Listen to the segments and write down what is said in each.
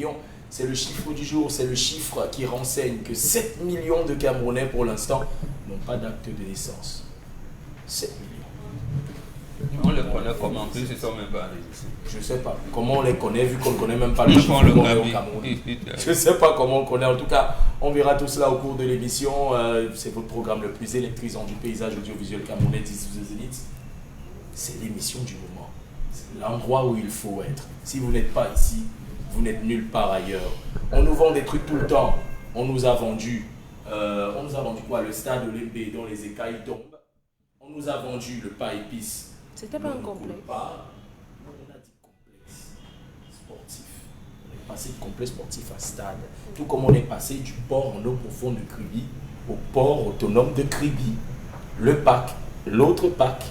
millions. C'est le chiffre du jour, c'est le chiffre qui renseigne que 7 millions de Camerounais pour l'instant n'ont pas d'acte de naissance. 7 millions. On les connaît comment? En plus, ils ne sont même pas enregistrés. Je ne sais pas comment on les connaît, vu qu'on ne connaît même pas le chiffre au Cameroun. Je ne sais pas comment on le connaît. En tout cas, on verra tout cela au cours de l'émission. C'est votre programme le plus électrisant du paysage audiovisuel camerounais d'ici de Zénith. C'est l'émission du moment. C'est l'endroit où il faut être. Si vous n'êtes pas ici, vous n'êtes nulle part ailleurs. On nous vend des trucs tout le temps. On nous a vendu quoi? Le stade Olympique dont les écailles tombent. On nous a vendu le pas épice. C'était pas un complexe. On a dit complexe sportif. On est passé de complexe sportif à stade. Tout comme on est passé du port en eau profonde de Kribi au port autonome de Kribi. Le PAC, l'autre PAC.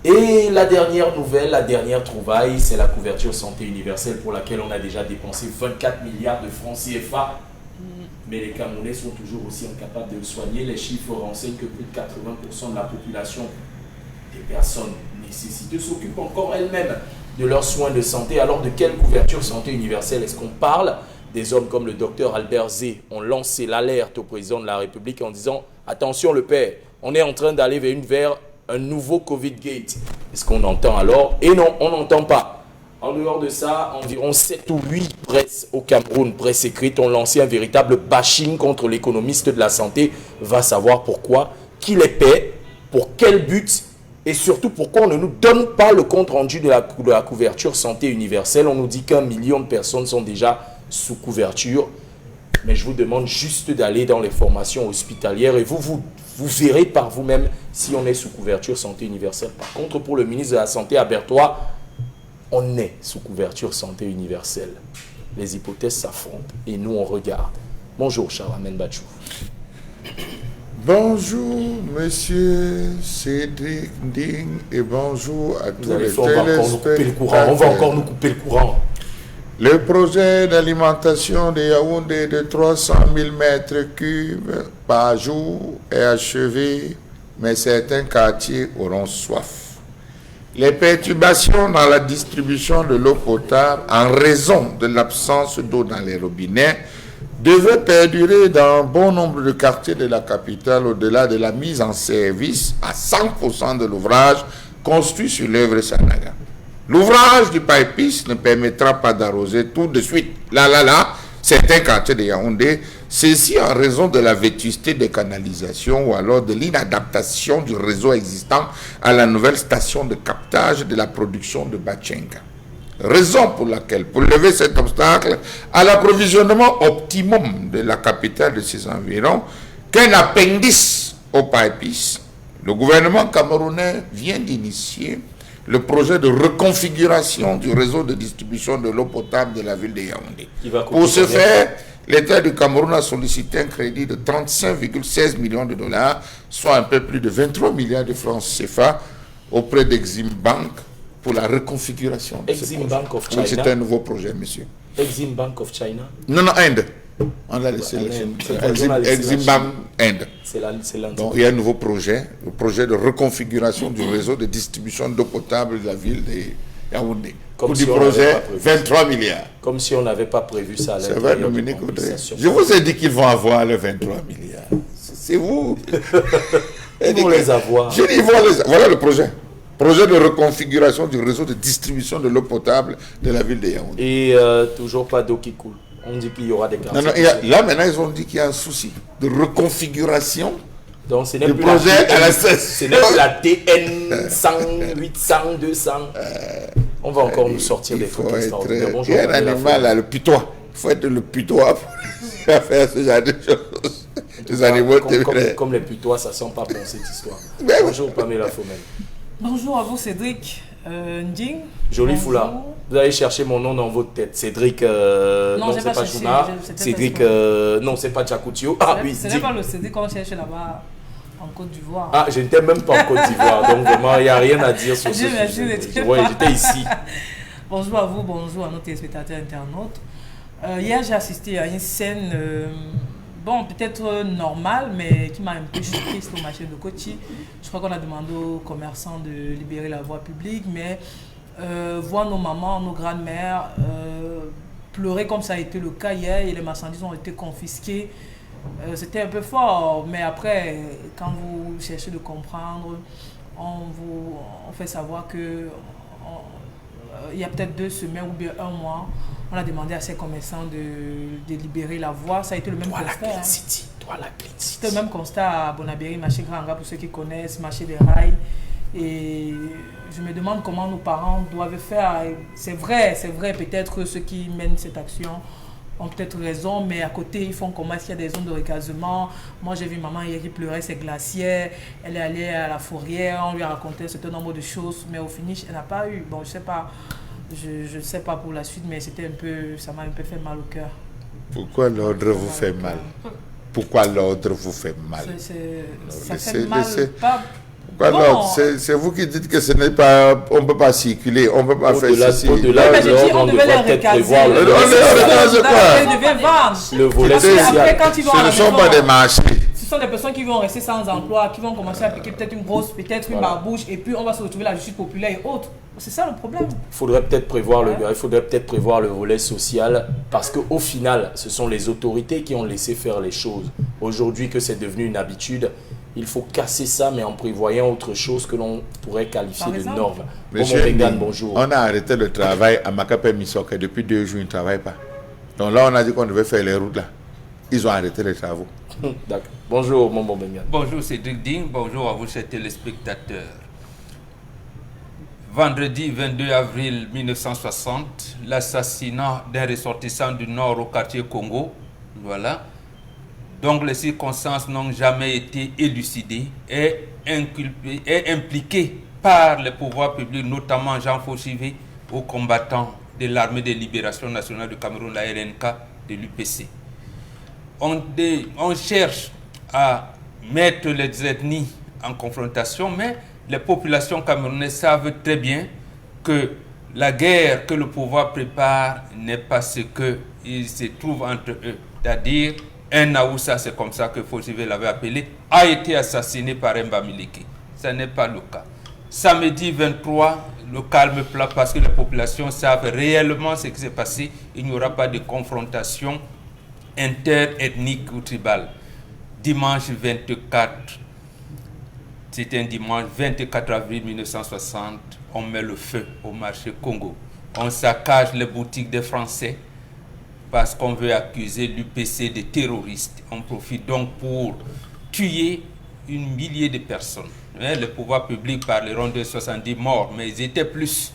Et la dernière nouvelle, la dernière trouvaille, c'est la couverture santé universelle pour laquelle on a déjà dépensé 24 milliards de francs CFA. Mais les Camerounais sont toujours aussi incapables de le soigner. Les chiffres renseignent que plus de 80% de la population des personnes nécessiteuses s'occupent encore elles-mêmes de leurs soins de santé. Alors de quelle couverture santé universelle est-ce qu'on parle? Des hommes comme le docteur Albert Zé ont lancé l'alerte au président de la République en disant « Attention le père, on est en train d'aller vers un nouveau Covid-Gate. » Est-ce qu'on entend alors? Et non, on n'entend pas. En dehors de ça, environ 7 ou 8 presses au Cameroun, presse écrite, ont lancé un véritable bashing contre l'économiste de la santé. Va savoir pourquoi, qui les paie, pour quel but et surtout pourquoi on ne nous donne pas le compte rendu de la couverture santé universelle. On nous dit qu'1 million de personnes sont déjà sous couverture. Mais je vous demande juste d'aller dans les formations hospitalières et vous verrez par vous-même si on est sous couverture santé universelle. Par contre, pour le ministre de la Santé à Berthois, on est sous couverture santé universelle. Les hypothèses s'affrontent et nous on regarde. Bonjour Charamen Bachou. Bonjour monsieur Cédric Ding et bonjour à tous les téléspectateurs. On va encore nous couper le courant. Le projet d'alimentation de Yaoundé de 300 000 mètres cubes par jour est achevé, mais certains quartiers auront soif. Les perturbations dans la distribution de l'eau potable en raison de l'absence d'eau dans les robinets devaient perdurer dans un bon nombre de quartiers de la capitale au-delà de la mise en service à 100% de l'ouvrage construit sur l'œuvre Sanaga. L'ouvrage du Paipis ne permettra pas d'arroser tout de suite, certains quartiers de Yaoundé, ceci en raison de la vétusté des canalisations ou alors de l'inadaptation du réseau existant à la nouvelle station de captage de la production de Bachenga. Raison pour laquelle, pour lever cet obstacle à l'approvisionnement optimum de la capitale de ses environs, qu'un appendice au Paipis, le gouvernement camerounais vient d'initier le projet de reconfiguration du réseau de distribution de l'eau potable de la ville de Yaoundé. Pour ce faire, l'État du Cameroun a sollicité un crédit de 35,16 millions de dollars, soit un peu plus de 23 milliards de francs CFA, auprès d'Exim Bank pour la reconfiguration de Exim Bank of China. Oui, c'est un nouveau projet, monsieur. Exim Bank of China. Non, Inde. On a laissé la Chine. Exim Bank, Inde. Donc, il y a un nouveau projet, le projet de reconfiguration du réseau de distribution d'eau potable de la ville de Yaoundé. Pour du projet, 23 milliards. Comme si on n'avait pas prévu ça à l'intérieur. C'est vrai, Dominique Audrey. Je vous ai dit qu'ils vont avoir les 23 milliards. C'est vous. Ils vont les avoir. J'ai dit, voilà le projet. Projet de reconfiguration du réseau de distribution de l'eau potable de la ville de Yaoundé. Et toujours pas d'eau qui coule. On dit qu'il y aura des quartiers. Non, là maintenant ils ont dit qu'il y a un souci de reconfiguration. Donc ce n'est plus projet à la ce n'est plus la TN 100, 800, 200. On va encore nous sortir des trucs extraordinaires. Bonjour. Il y a un animal là, le putois. Il faut être le putois pour faire ce genre de choses. Les animaux comme les putois, ça sent pas bon cette histoire. Bonjour Pamela Fomel. Bonjour à vous Cédric Nding. Joli foulard. Vous allez chercher mon nom dans votre tête. Cédric, non c'est pas Chouna. Cédric, non c'est pas Tchakoutio. Ah oui, ce n'est pas le Cédric qu'on cherche là-bas en Côte d'Ivoire. Ah, je n'étais même pas en Côte d'Ivoire, donc vraiment il n'y a rien à dire sur ce sujet. Oui, j'étais ici. Bonjour à vous, bonjour à nos téléspectateurs internautes. Hier j'ai assisté à une scène, bon peut-être normale, mais qui m'a un peu choquée sur le marché de Kochi. Je crois qu'on a demandé aux commerçants de libérer la voie publique, mais voir nos mamans, nos grands-mères pleurer comme ça a été le cas hier et les marchandises ont été confisquées. C'était un peu fort, mais après, quand vous cherchez de comprendre, on fait savoir que il y a peut-être 2 semaines ou bien 1 mois, on a demandé à ces commerçants de libérer la voie. Ça a été le même constat. C'était le même constat à Bonabéry, marché Granga, pour ceux qui connaissent, marché des rails. Et je me demande comment nos parents doivent faire. C'est vrai, peut-être que ceux qui mènent cette action ont peut-être raison, mais à côté, ils font comment? Est-ce qu'il y a des zones de recasement? Moi, j'ai vu maman hier qui pleurait ses glaciers. Elle est allée à la fourrière, on lui a raconté un certain nombre de choses, mais au finish, elle n'a pas eu. Bon, je sais pas. Je sais pas pour la suite, mais ça m'a un peu fait mal au cœur. Pourquoi l'ordre vous fait mal? Pourquoi l'ordre vous fait mal? Ça fait mal, pas... Pourquoi c'est vous qui dites que ce n'est pas, on ne peut pas circuler, on ne peut pas faire ceci. Au-delà de l'ordre, on devrait peut-être prévoir le volet social. Ce ne sont pas des marchés. Ce sont des personnes qui vont rester sans emploi, qui vont commencer à appliquer peut-être une barbouche, et puis on va se retrouver la justice populaire et autres. C'est ça le problème. Il faudrait peut-être prévoir le volet social, parce qu'au final, ce sont les autorités qui ont laissé faire les choses. Aujourd'hui que c'est devenu une habitude, il faut casser ça, mais en prévoyant autre chose que l'on pourrait qualifier de norme. Monsieur Bengan, bonjour. On a arrêté le travail à Makapé Misoke depuis 2 jours, ils ne travaillent pas. Donc là, on a dit qu'on devait faire les routes là. Ils ont arrêté les travaux. D'accord. Bonjour, mon Bengan. Bonjour, Cédric Ding. Bonjour à vous, chers téléspectateurs. Vendredi 22 avril 1960, l'assassinat d'un ressortissant du Nord au quartier Congo. Voilà. Donc les circonstances n'ont jamais été élucidées et impliquées par les pouvoirs publics, notamment Jean Fauchivé, aux combattants de l'armée de libération nationale du Cameroun, la RNK, de l'UPC. On cherche à mettre les ethnies en confrontation, mais les populations camerounaises savent très bien que la guerre que le pouvoir prépare n'est pas ce qu'il se trouve entre eux. C'est-à-dire, un Naoussa, c'est comme ça que Fauchivé l'avait appelé, a été assassiné par un Bamileke. Ce n'est pas le cas. Samedi 23, le calme plat parce que les populations savent réellement ce qui s'est passé. Il n'y aura pas de confrontation interethnique ou tribale. Dimanche 24, c'est un dimanche 24 avril 1960, on met le feu au marché Congo. On saccage les boutiques des Français parce qu'on veut accuser l'UPC de terroristes. On profite donc pour tuer une millier de personnes. Le pouvoir public parleront de 70 morts, mais ils étaient plus.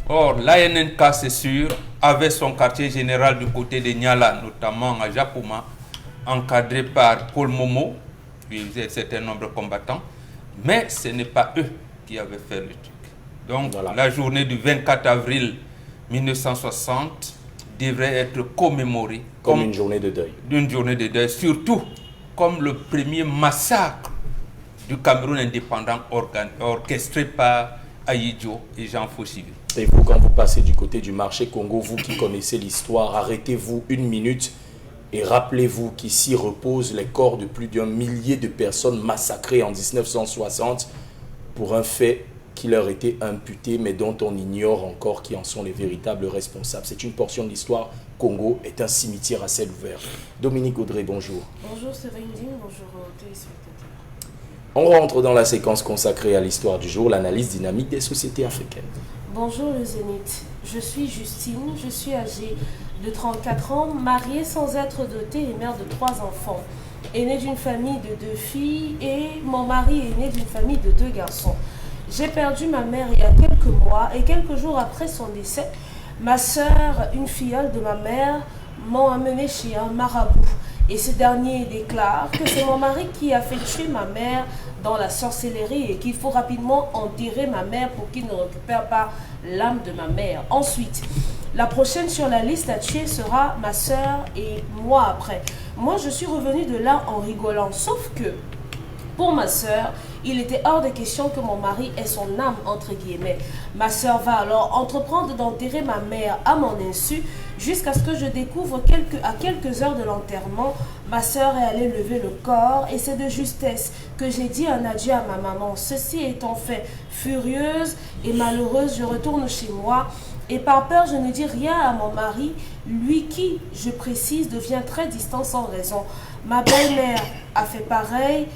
Or, l'ANNK, c'est sûr, avait son quartier général du côté de Niala, notamment à Japoma, encadré par Paul Momo, puis un certain nombre de combattants, mais ce n'est pas eux qui avaient fait le truc. Donc, voilà. La journée du 24 avril 1960 devrait être commémorée comme une journée de deuil. Une journée de deuil, surtout comme le premier massacre du Cameroun indépendant orchestré par Ahidjo et Jean Fauchivé. Et vous, quand vous passez du côté du marché Congo, vous qui connaissez l'histoire, arrêtez-vous 1 minute et rappelez-vous qu'ici reposent les corps de plus d'1 millier de personnes massacrées en 1960 pour un fait qui leur était imputé, mais dont on ignore encore qui en sont les véritables responsables. C'est une portion de l'histoire. Congo est un cimetière à ciel ouvert. Dominique Audrey, bonjour. Bonjour Cédric Ding, bonjour aux téléspectateurs. On rentre dans la séquence consacrée à l'histoire du jour, l'analyse dynamique des sociétés africaines. Bonjour le Zénith, je suis Justine, je suis âgée de 34 ans, mariée sans être dotée et mère de 3 enfants. Aînée d'une famille de 2 filles et mon mari est né d'une famille de 2 garçons. J'ai perdu ma mère il y a quelques mois et quelques jours après son décès, ma sœur, une filleule de ma mère, m'ont amené chez un marabout. Et ce dernier déclare que c'est mon mari qui a fait tuer ma mère dans la sorcellerie et qu'il faut rapidement enterrer ma mère pour qu'il ne récupère pas l'âme de ma mère. Ensuite, la prochaine sur la liste à tuer sera ma sœur et moi après. Moi, je suis revenue de là en rigolant, sauf que pour ma sœur, il était hors de question que mon mari ait son âme, entre guillemets. Ma sœur va alors entreprendre d'enterrer ma mère à mon insu, jusqu'à ce que je découvre à quelques heures de l'enterrement, ma sœur est allée lever le corps et c'est de justesse que j'ai dit un adieu à ma maman. Ceci étant fait, furieuse et malheureuse, je retourne chez moi Et par peur, je ne dis rien à mon mari, lui qui, je précise, devient très distant sans raison. Ma belle-mère a fait pareil,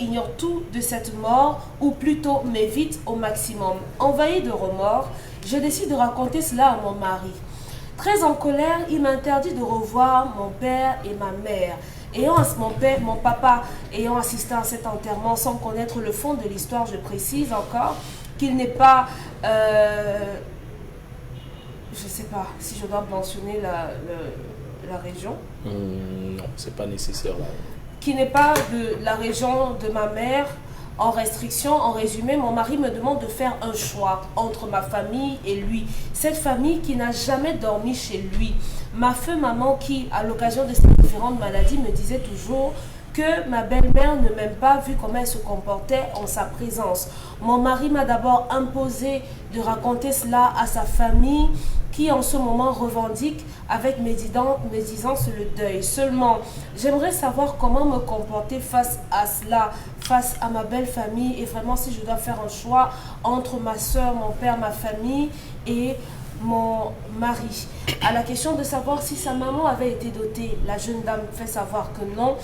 ignore tout de cette mort, ou plutôt m'évite au maximum. Envahi de remords, je décide de raconter cela à mon mari. Très en colère, il m'interdit de revoir mon père et ma mère. Mon papa ayant assisté à cet enterrement sans connaître le fond de l'histoire, je précise encore qu'il n'est pas... je ne sais pas si je dois mentionner la région. Non, c'est pas nécessaire là. Qui n'est pas de la région de ma mère en restriction. En résumé, mon mari me demande de faire un choix entre ma famille et lui. Cette famille qui n'a jamais dormi chez lui. Ma feu maman qui, à l'occasion de ses différentes maladies, me disait toujours que ma belle-mère ne m'aime pas vu comment elle se comportait en sa présence. Mon mari m'a d'abord imposé de raconter cela à sa famille qui en ce moment revendique avec médisance le deuil. Seulement, j'aimerais savoir comment me comporter face à cela, face à ma belle famille, et vraiment si je dois faire un choix entre ma soeur, mon père, ma famille et mon mari. À la question de savoir si sa maman avait été dotée, la jeune dame fait savoir que non.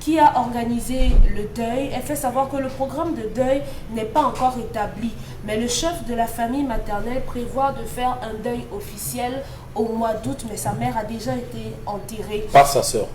Qui a organisé le deuil, elle fait savoir que le programme de deuil n'est pas encore établi, mais le chef de la famille maternelle prévoit de faire un deuil officiel au mois d'août, mais sa mère a déjà été enterrée. Par sa sœur.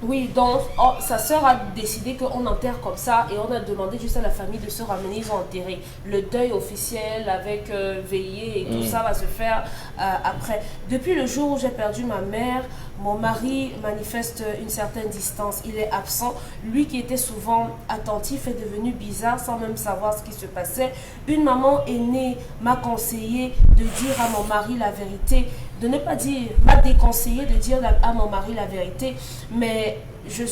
Oui, donc sa sœur a décidé qu'on enterre comme ça et on a demandé juste à la famille de se ramener, ils ont enterré. Le deuil officiel avec veillée et tout ça va se faire après. Depuis le jour où j'ai perdu ma mère, mon mari manifeste une certaine distance, il est absent. Lui qui était souvent attentif est devenu bizarre sans même savoir ce qui se passait. Une maman aînée m'a conseillé de dire à mon mari la vérité, de ne pas dire, m'a déconseillé de dire à mon mari la vérité, mais je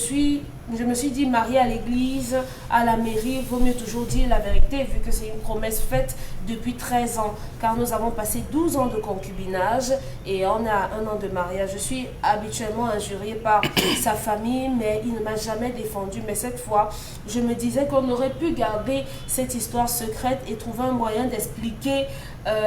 me suis dit, mariée à l'église, à la mairie, vaut mieux toujours dire la vérité vu que c'est une promesse faite depuis 13 ans, car nous avons passé 12 ans de concubinage et on a 1 an de mariage. Je suis habituellement injuriée par sa famille, mais il ne m'a jamais défendue. Mais cette fois, je me disais qu'on aurait pu garder cette histoire secrète et trouver un moyen d'expliquer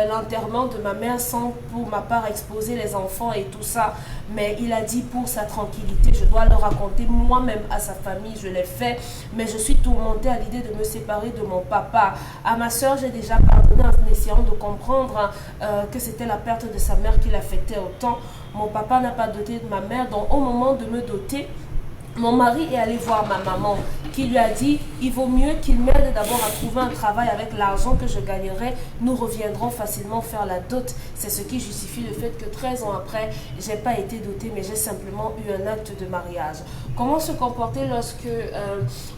l'enterrement de ma mère sans pour ma part exposer les enfants et tout ça, mais il a dit pour sa tranquillité je dois le raconter moi-même à sa famille. Je l'ai fait, mais je suis tourmentée à l'idée de me séparer de mon papa. À ma soeur j'ai déjà pardonné en essayant de comprendre que c'était la perte de sa mère qui l'affectait autant. Mon papa n'a pas doté de ma mère, donc au moment de me doter, mon mari est allé voir ma maman qui lui a dit il vaut mieux qu'il m'aide d'abord à trouver un travail avec l'argent que je gagnerai. Nous reviendrons facilement faire la dot. C'est ce qui justifie le fait que 13 ans après, je n'ai pas été dotée, mais j'ai simplement eu un acte de mariage. Comment se comporter lorsque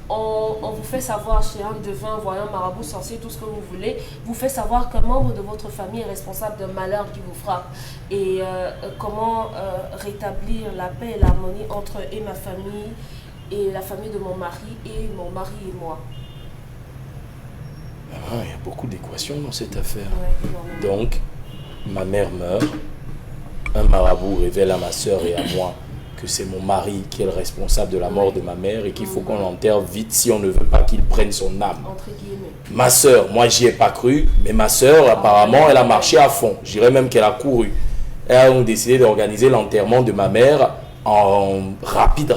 on vous fait savoir chez un devin, voyant, marabout, sorcier, tout ce que vous voulez, vous fait savoir qu'un membre de votre famille est responsable d'un malheur qui vous frappe, et comment rétablir la paix et l'harmonie entre ma famille et la famille de mon mari et mon mari et moi. Ah, il y a beaucoup d'équations dans cette affaire. Ouais, donc, ma mère meurt, un marabout révèle à ma soeur et à moi que c'est mon mari qui est le responsable de la mort de ma mère et qu'il faut qu'on l'enterre vite si on ne veut pas qu'il prenne son âme. Entre guillemets. Ma soeur, moi j'y ai pas cru, mais ma soeur apparemment elle a marché à fond. Je dirais même qu'elle a couru. Elles ont décidé d'organiser l'enterrement de ma mère en rapide,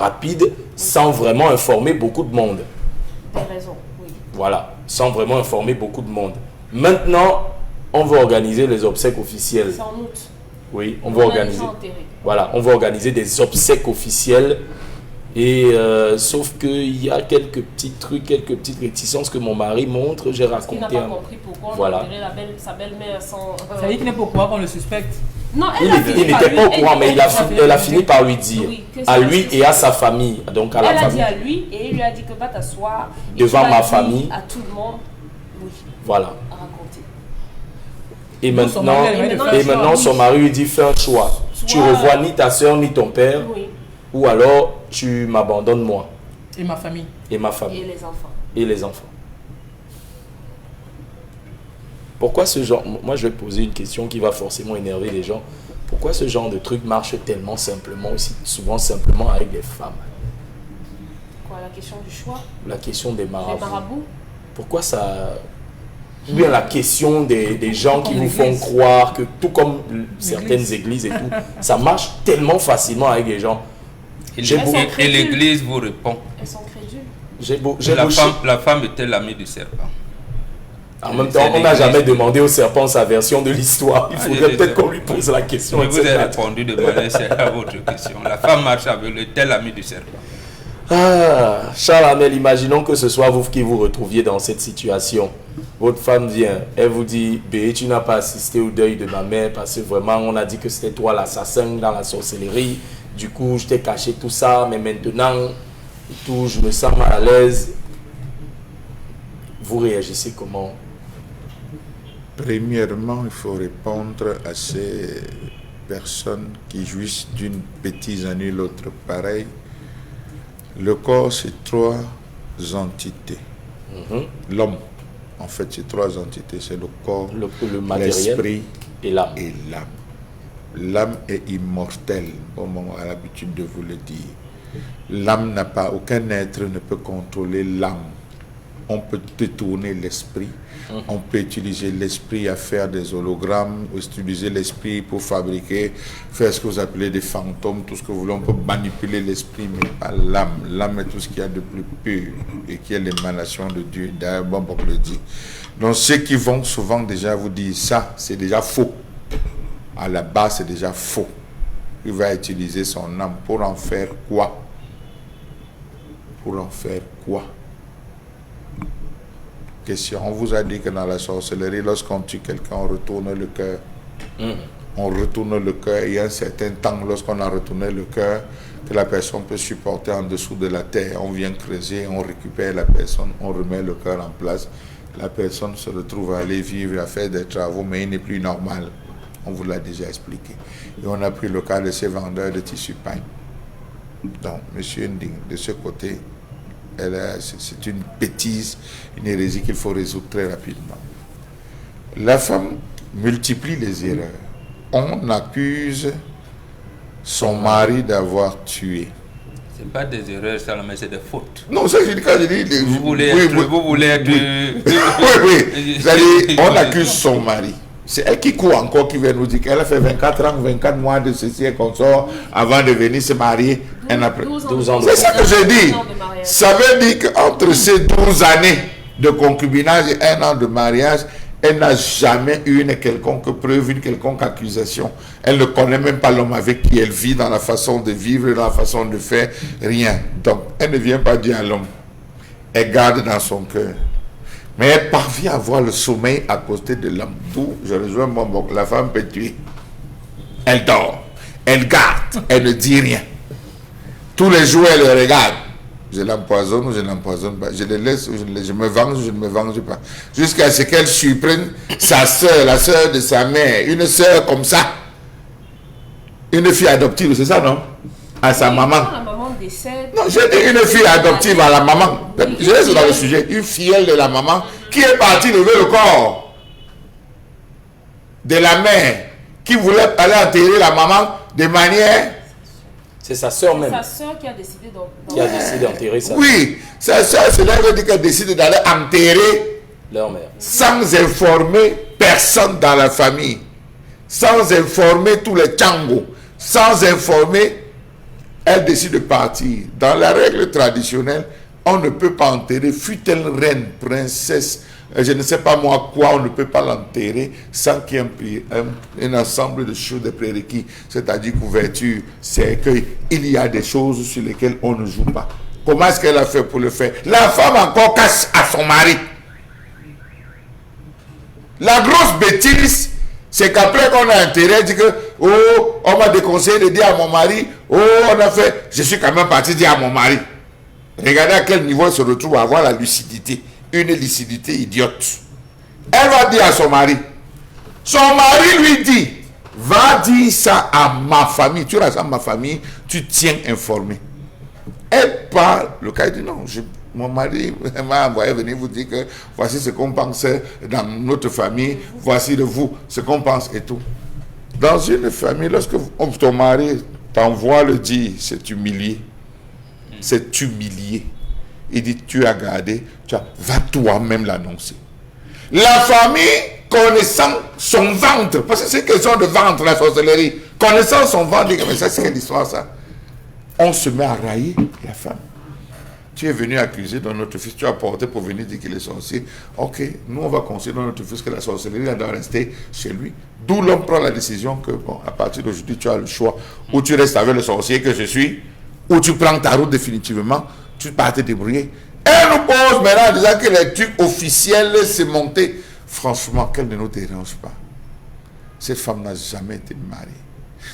sans vraiment informer beaucoup de monde. Des raisons, oui. Voilà, sans vraiment informer beaucoup de monde. Maintenant, on va organiser les obsèques officielles. C'est en août. Oui, on va organiser. Voilà, on va organiser des obsèques officielles. Et sauf qu'il y a quelques petits trucs, quelques petites réticences que mon mari montre. J'ai raconté. Il n'a pas compris pourquoi on a enterré sa belle-mère sans. Ça dit qu'il n'est pas au courant qu'on le suspecte. Non, il n'était pas au courant, mais elle a fini par lui dire, à lui et à sa famille. Donc à la elle famille. a dit à lui et il lui a dit que va t'asseoir devant ma famille. À tout le monde, oui. Voilà. À raconter. Et maintenant, son mari lui dit fais un choix. Tu revois ni ta soeur ni ton père, oui. Ou alors tu m'abandonnes moi. Et ma famille. Et ma famille. Et les enfants. Et les enfants. Pourquoi ce genre... Moi, je vais poser une question qui va forcément énerver les gens. Pourquoi ce genre de truc marche tellement simplement, aussi souvent simplement avec les femmes? Quoi, la question du choix? La question des marabouts. Les marabouts? Pourquoi ça... ou bien la question des gens qui vous font croire que tout comme certaines églises et tout, ça marche tellement facilement avec les gens. Et l'église vous répond. Elles sont crédules. La femme était l'amie du serpent. En même temps, on n'a jamais demandé au serpent sa version de l'histoire. Il faudrait peut-être qu'on lui pose la question. Je vous ai répondu de manière sérieuse à votre question. La femme marche avec le tel ami du serpent. Ah, Charles Amel, imaginons que ce soit vous qui vous retrouviez dans cette situation. Votre femme vient, elle vous dit, bé, tu n'as pas assisté au deuil de ma mère parce que vraiment on a dit que c'était toi l'assassin dans la sorcellerie. Du coup, je t'ai caché tout ça, mais maintenant, tout, je me sens mal à l'aise. Vous réagissez comment? Premièrement, il faut répondre à ces personnes qui jouissent d'une bêtise à nul autre pareil. Le corps, c'est 3 entités. L'homme, en fait, c'est 3 entités. C'est le corps, l'esprit et l'âme. L'âme est immortelle, comme on a l'habitude de vous le dire. L'âme n'a pas, aucun être ne peut contrôler l'âme. On peut détourner l'esprit. On peut utiliser l'esprit à faire des hologrammes, utiliser l'esprit pour fabriquer, faire ce que vous appelez des fantômes, tout ce que vous voulez. On peut manipuler l'esprit, mais pas l'âme. L'âme est tout ce qu'il y a de plus pur et qui est l'émanation de Dieu. D'ailleurs, bon, pour le dire. Donc, ceux qui vont souvent déjà vous dire ça, c'est déjà faux. À la base, c'est déjà faux. Il va utiliser son âme pour en faire quoi? Pour en faire quoi? Question. On vous a dit que dans la sorcellerie, lorsqu'on tue quelqu'un, on retourne le cœur. On retourne le cœur. Il y a un certain temps, lorsqu'on a retourné le cœur, que la personne peut supporter en dessous de la terre. On vient creuser, on récupère la personne, on remet le cœur en place. La personne se retrouve à aller vivre, à faire des travaux, mais il n'est plus normal. On vous l'a déjà expliqué. Et on a pris le cas de ces vendeurs de tissus pain. Donc, monsieur Nding, de ce côté, c'est une bêtise, une hérésie qu'il faut résoudre très rapidement. La femme multiplie les erreurs. On accuse son mari d'avoir tué. Ce n'est pas des erreurs, ça, mais c'est des fautes. Non, ça, je dis quand je dis... Vous voulez être... Oui. C'est-à-dire, on accuse son mari. C'est elle qui court encore, qui vient nous dire qu'elle a fait 24 ans, 24 mois de ceci et qu'on sort avant de venir se marier. 12 ans. C'est ça que je dis. Ça veut dire qu'entre ces 12 années de concubinage et 1 an de mariage, elle n'a jamais eu une quelconque preuve, une quelconque accusation. Elle ne connaît même pas l'homme avec qui elle vit, dans la façon de vivre, dans la façon de faire, rien. Donc, elle ne vient pas dire à l'homme. Elle garde dans son cœur. Mais elle parvient à avoir le sommeil à côté de l'homme. D'où je rejoins mon bon, la femme peut tuer. Elle dort, elle garde, elle ne dit rien. Tous les jours, elle le regarde. Je l'empoisonne ou je ne l'empoisonne pas. Je le laisse ou je me venge ou je ne me venge pas. Jusqu'à ce qu'elle surprenne sa soeur, la soeur de sa mère, une soeur comme ça. Une fille adoptive, c'est ça, non? À sa maman. La maman décède. Non, j'ai dit une fille adoptive à la maman. Je reste dans le sujet. Une filleule de la maman qui est partie lever le corps de la mère qui voulait aller enterrer la maman de manière... C'est sa soeur même. C'est sa soeur qui a décidé d'enterrer sa Oui, sa soeur, c'est là qu'elle décide d'aller enterrer leur mère. Sans informer personne dans la famille. Sans informer tous les tchangos. Sans informer... Elle décide de partir. Dans la règle traditionnelle, on ne peut pas enterrer, fût-elle reine, princesse, je ne sais pas moi quoi, on ne peut pas l'enterrer sans qu'il y ait un ensemble de choses, de prérequis, c'est-à-dire couverture, cercueil. Il y a des choses sur lesquelles on ne joue pas. Comment est-ce qu'elle a fait pour le faire? La femme encore cache à son mari. La grosse bêtise, c'est qu'après qu'on a enterré, elle dit que, oh, on m'a déconseillé de dire à mon mari, oh, on a fait, je suis quand même parti dire à mon mari. Regardez à quel niveau elle se retrouve à avoir la lucidité, une lucidité idiote. Elle va dire à son mari. Son mari lui dit, va dire ça à ma famille. Tu restes à ma famille, tu tiens informé. Elle parle, le cas dit non, mon mari m'a envoyé venir vous dire que voici ce qu'on pense dans notre famille, voici de vous ce qu'on pense et tout. Dans une famille, lorsque ton mari t'envoie le dire, c'est humilié. C'est humilié. Il dit, tu as gardé, va toi-même l'annoncer. La famille, connaissant son ventre, parce que c'est une question de ventre, la sorcellerie, connaissant son ventre, dit, mais ça c'est quelle histoire ça? On se met à railler la femme. Tu es venu accuser dans notre fils, tu as porté pour venir dire qu'il est sorcier. Ok, nous on va considérer dans notre fils que la sorcellerie doit rester chez lui. D'où l'homme prend la décision que, bon, à partir d'aujourd'hui, tu as le choix. Ou tu restes avec le sorcier que je suis, ou tu prends ta route définitivement, tu pars te débrouiller. Elle nous pose maintenant en disant que les trucs officiels s'est monté. Franchement, qu'elle ne nous dérange pas. Cette femme n'a jamais été mariée.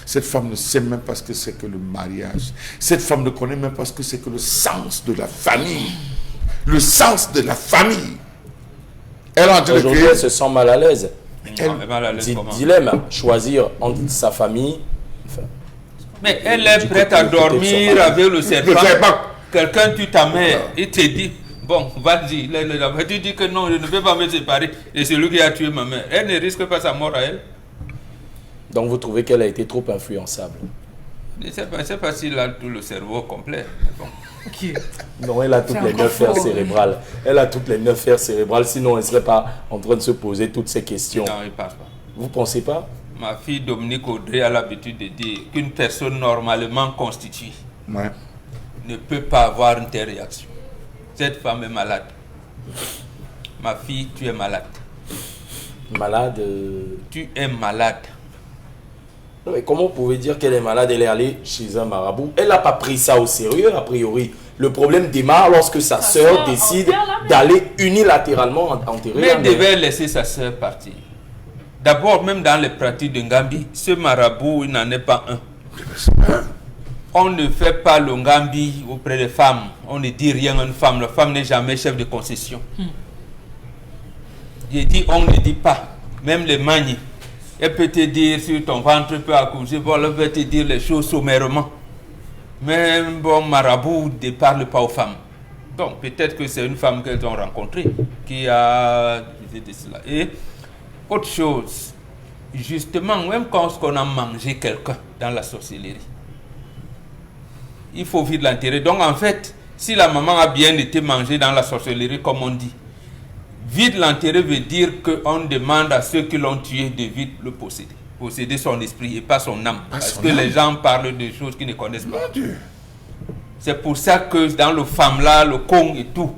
Cette femme ne sait même pas ce que c'est que le mariage. Cette femme ne connaît même pas ce que c'est que le sens de la famille. Le sens de la famille. Elle est en train de Aujourd'hui, créer... elle se sent mal à l'aise. Non, mais mal à l'aise comment? Dilemme, choisir entre sa famille. Enfin, Mais elle est prête à dormir avec le serpent. Quelqu'un tue ta mère et te dit, bon, vas-y, tu dis que non, je ne peux pas me séparer de celui qui a tué ma mère. Elle ne risque pas sa mort à elle. Donc vous trouvez qu'elle a été trop influençable? Je ne sais pas s'il a tout le cerveau complet. Mais bon. Ok. Non, elle a toutes les 9 aires cérébrales. Elle a toutes les 9 aires cérébrales, sinon elle ne serait pas en train de se poser toutes ces questions. Non, il ne pense pas. Vous ne pensez pas? Ma fille Dominique Audrey a l'habitude de dire qu'une personne normalement constituée Ouais. ne peut pas avoir une telle réaction. Cette femme est malade. Ma fille, tu es malade. Malade. Tu es malade. Non, mais comment vous pouvez dire qu'elle est malade? Elle est allée chez un marabout. Elle n'a pas pris ça au sérieux, a priori. Le problème démarre lorsque sa sœur décide d'aller unilatéralement enterrer Mais la elle mère. devait laisser sa sœur partir. D'abord, même dans les pratiques de Ngambi, ce marabout, il n'en est pas un. On ne fait pas le Ngambi auprès des femmes. On ne dit rien à une femme. La femme n'est jamais chef de concession. J'ai dit, on ne dit pas. Même les magnes. Elle peut te dire sur ton ventre peut accoucher. Bon, elle peut te dire les choses sommairement. Mais bon, marabout ne parle pas aux femmes. Donc, peut-être que c'est une femme qu'elles ont rencontrée qui a dit cela. Et autre chose, justement, même quand on a mangé quelqu'un dans la sorcellerie, il faut vite l'enterrer. Donc, en fait, si la maman a bien été mangée dans la sorcellerie, comme on dit, vite l'enterrer veut dire qu'on demande à ceux qui l'ont tué de vite le posséder. Posséder son esprit et pas son âme. Parce que les gens parlent de choses qu'ils ne connaissent pas. C'est pour ça que dans le femme-là, le Kong et tout,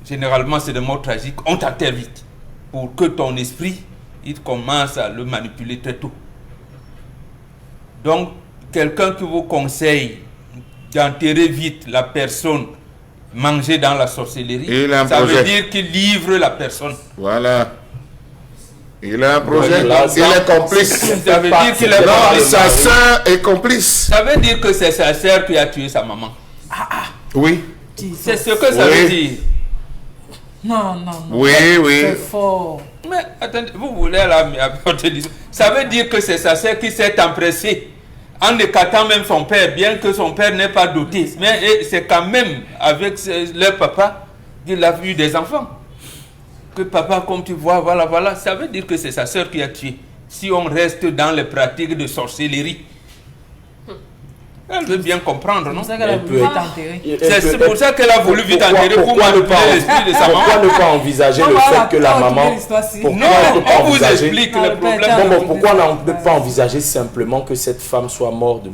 généralement c'est des morts tragiques, on t'enterre vite. Pour que ton esprit, il commence à le manipuler très tôt. Donc, quelqu'un qui vous conseille d'enterrer vite la personne mangée dans la sorcellerie, ça veut dire qu'il livre la personne. Voilà. Il a un projet, il est complice. Ça veut dire qu'il est complice. Sa soeur est complice. Ça veut dire que c'est sa sœur qui a tué sa maman. Oui. C'est ce que ça veut dire. Non. Oui. C'est fort. Mais attendez, vous voulez là apporter des... Ça veut dire que c'est sa sœur qui s'est empressée en écartant même son père, bien que son père n'ait pas doté. Mais c'est quand même avec leur papa qu'il a eu des enfants. Que papa, comme tu vois, voilà, ça veut dire que c'est sa sœur qui a tué. Si on reste dans les pratiques de sorcellerie, elle veut bien comprendre, non? C'est pour ça qu'elle a voulu t'enterrer. C'est pour ça qu'elle a voulu vite enterrer pour manipuler l'esprit de sa maman. Pourquoi ne pas envisager le fait que la maman... Non, on vous explique le problème. Bon, pourquoi on ne peut pas envisager simplement que cette femme soit morte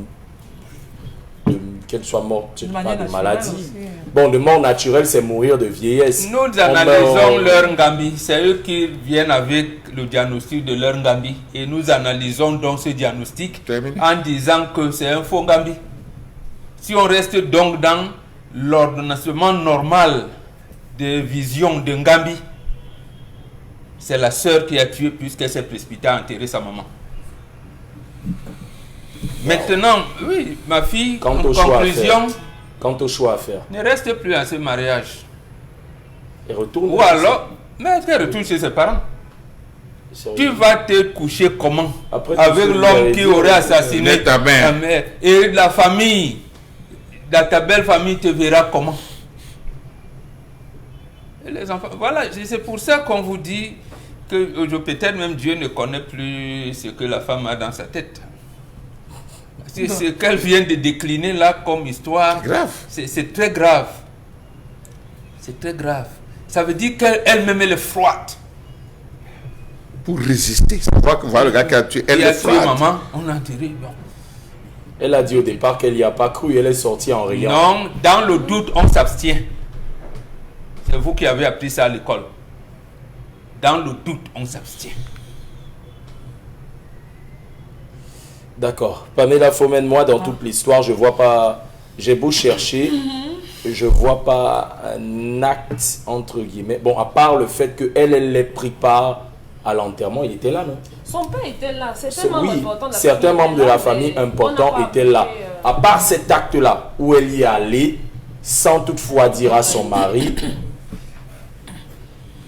qu'elle soit morte de maladie. Bon, de mort naturelle, c'est mourir de vieillesse. Nous analysons leur Ngambi. C'est eux qui viennent avec le diagnostic de leur Ngambi. Et nous analysons donc ce diagnostic en disant que c'est un faux Ngambi. Si on reste donc dans l'ordonnancement normal de vision de Ngambi, c'est la sœur qui a tué puisqu'elle s'est précipitée à enterrer sa maman. Maintenant, oui, ma fille, en conclusion, quant au choix à faire, ne reste plus à ce mariage. Et retourne. Ou alors, mais elle retourne chez ses parents. Tu vas te coucher comment? Après, avec l'homme qui aurait assassiné ta mère. Et la famille, ta belle famille te verra comment? Et les enfants, voilà, c'est pour ça qu'on vous dit que peut-être même Dieu ne connaît plus ce que la femme a dans sa tête. C'est ce qu'elle vient de décliner là comme histoire. C'est très grave. C'est très grave. Ça veut dire qu'elle-même elle est froide. pour résister. Ça voit que voilà le gars qui a tué. Elle Il a le tué frappe. maman, on a enterré. Bon. Elle a dit au départ qu'elle n'y a pas cru. Elle est sortie en riant. Non, dans le doute, on s'abstient. C'est vous qui avez appris ça à l'école. Dans le doute, on s'abstient. D'accord. Pamela Fomen, moi, dans toute l'histoire, je vois pas... J'ai beau chercher, je vois pas un acte, entre guillemets. Bon, à part le fait qu'elle ait pris part à l'enterrement, il était là, non? Son père était là. Certains membres importants de la certains famille membres de étaient la là, famille mais importants on n'a pas étaient là. appris, À part cet acte-là, où elle y est allée, sans toutefois dire à son mari,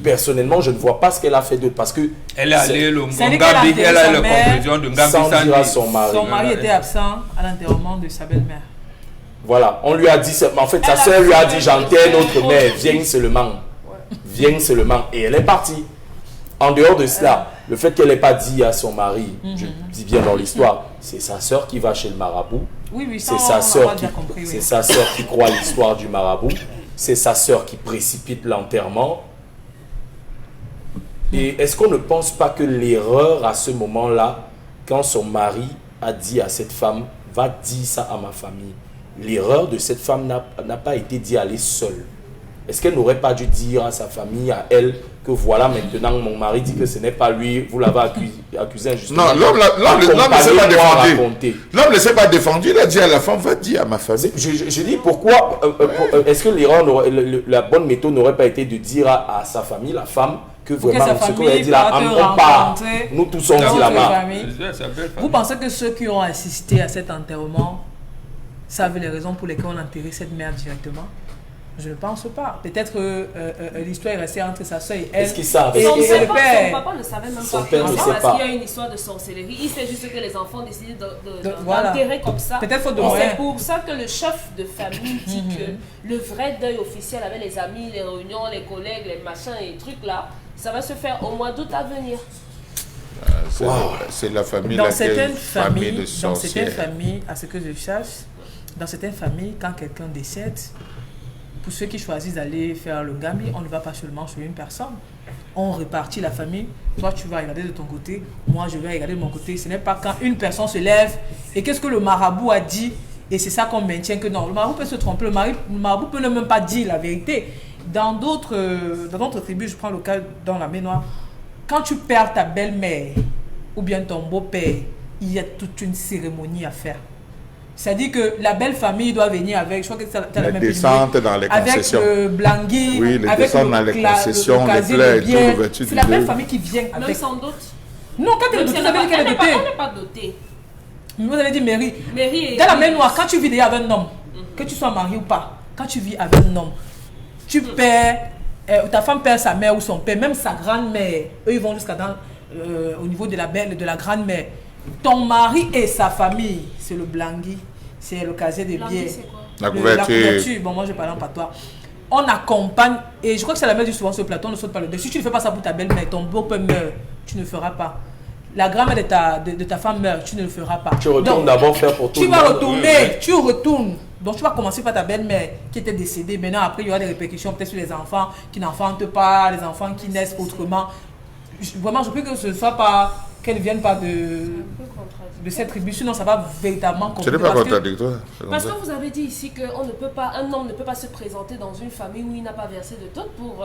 personnellement, je ne vois pas ce qu'elle a fait d'autre. Parce que Elle est allée le Ça veut dire qu'elle a Ngambi, elle a enterré la sa mère conclusion de Ngambi sans dire à son mari. Son mari était absent à l'enterrement de sa belle-mère. Voilà, on lui a dit, en fait, sa Elle a soeur lui a fait dit, j'enterre notre autre mère, chose. viens seulement. Viens seulement. Et elle est partie. En dehors de cela, le fait qu'elle n'ait pas dit à son mari, je dis bien dans l'histoire, c'est sa soeur qui va chez le marabout. Oui, oui, ça, C'est on sa a sœur déjà qui, compris. c'est Oui. sa sœur qui croit l'histoire du marabout. C'est sa sœur qui précipite l'enterrement. Et est-ce qu'on ne pense pas que l'erreur à ce moment-là, quand son mari a dit à cette femme, va dire ça à ma famille, l'erreur de cette femme n'a pas été d'y aller seule. Est-ce qu'elle n'aurait pas dû dire à sa famille, à elle, que voilà, maintenant mon mari dit que ce n'est pas lui, vous l'avez accusé injustement. Non, l'homme ne s'est pas Accompagnez-moi à défendu. raconter. L'homme ne s'est pas défendu. Il a dit à la femme, va dire à ma famille. Je dis pourquoi, est-ce que l'erreur, la bonne méthode n'aurait pas été de dire à sa famille, la femme, que Pour que vraiment, sa ce qu'on a famille dit là, parte on part, rencontrer nous tous on dit d'autres là-bas. familles. C'est sa belle Vous famille. pensez que ceux qui ont assisté à cet enterrement savent les raisons pour lesquelles on a enterré cette mère directement? Je ne pense pas. Peut-être l'histoire est restée entre sa soeur et elle. Est-ce qu'ils savent? Et Son, le son père. papa ne savait même Son pas père ne que sait parce pas. qu'il y a une histoire de sorcellerie. Il sait juste que les enfants décident voilà. d'enterrer comme ça. Peut-être faute de Et moyens. c'est pour ça que le chef de famille dit que le vrai deuil officiel avec les amis, les réunions, les collègues, les machins et les trucs là, ça va se faire au mois d'août à venir. C'est la famille, Dans laquelle certaines famille familles, de sorcières. à ce que je cherche, dans certaines familles, quand quelqu'un décède, pour ceux qui choisissent d'aller faire le Ngambi, on ne va pas seulement sur une personne. On répartit la famille. Toi, tu vas regarder de ton côté. Moi, je vais regarder de mon côté. Ce n'est pas quand une personne se lève et qu'est-ce que le marabout a dit. Et c'est ça qu'on maintient que non. Le marabout peut se tromper. Le marabout peut ne même pas dire la vérité. Dans d'autres tribus, je prends le cas dans la Ménoire, quand tu perds ta belle-mère ou bien ton beau-père, il y a toute une cérémonie à faire. C'est-à-dire que la belle famille doit venir avec, je crois que tu as la Les même descentes dans les concessions. avec le blangui, Oui, les avec descentes dans les concessions, les casier, plaies le et tout, bien. l'ouverture C'est du la belle deuil. famille qui vient Même avec. sans doute. Non, quand elle est Même si dotée, vous avez dit qu'elle est elle dotée. n'est pas dotée. Vous avez dit mairie. Mairie et Dans la main noire, quand tu vis déjà avec un homme, que tu sois marié ou pas, quand tu vis avec un homme, tu perds, ta femme perd sa mère ou son père, même sa grand-mère. Eux, ils vont jusqu'à au niveau de la belle, de la grand-mère. Ton mari et sa famille, c'est le blangui, c'est le casier des Blangui, biens. c'est quoi? La La couverture. couverture. Bon, moi, je parle en patois. On accompagne, et je crois que c'est la mère du souvent sur le plateau, on ne saute pas le deuil. Si tu ne fais pas ça pour ta belle-mère, ton beau-père meurt, tu ne le feras pas. La grand-mère de ta femme meurt, tu ne le feras pas. Tu retournes Donc, d'abord faire pour tout tu le vas monde. retourner, tu retournes. Donc tu vas commencer par ta belle-mère qui était décédée. Maintenant, après, il y aura des répercussions peut-être sur les enfants qui n'enfantent pas, les enfants qui naissent autrement. Vraiment, je prie que ce ne soit pas, qu'elles ne viennent pas de cette tribu, sinon ça va véritablement Ce n'est compliquer. pas Parce que- contradictoire. c'est Parce comme que ça. vous avez dit ici qu'un homme ne peut pas se présenter dans une famille où il n'a pas versé de dot pour.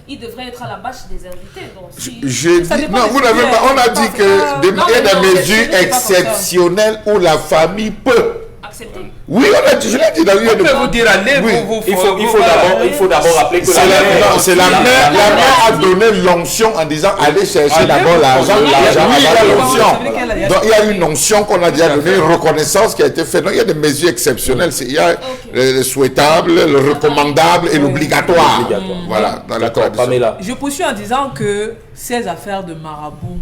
Il devrait être à la bâche des invités. Donc, si- J'ai Ça dit, dépend non, des vous n'avez situations. pas, on a dit C'est que pas- il y non, a mais des non, mesures c'est pas comme ça. exceptionnelles où la famille peut. accepter. Oui, on a dit, je l'ai dit dans Je peux vous dire, allez, Oui. il Il faut d'abord rappeler que C'est la mère a donné l'onction en disant allez chercher d'abord l'argent, l'argent Oui, avant oui, l'onction. oui, oui, oui. Donc il y a une onction qu'on a déjà donnée, une reconnaissance qui a été faite. Donc il y a des mesures exceptionnelles. Il y a le souhaitable, le recommandable et l'obligatoire. L'obligatoire. Voilà, dans la D'accord, tradition. Pamela. Je poursuis en disant que ces affaires de marabout,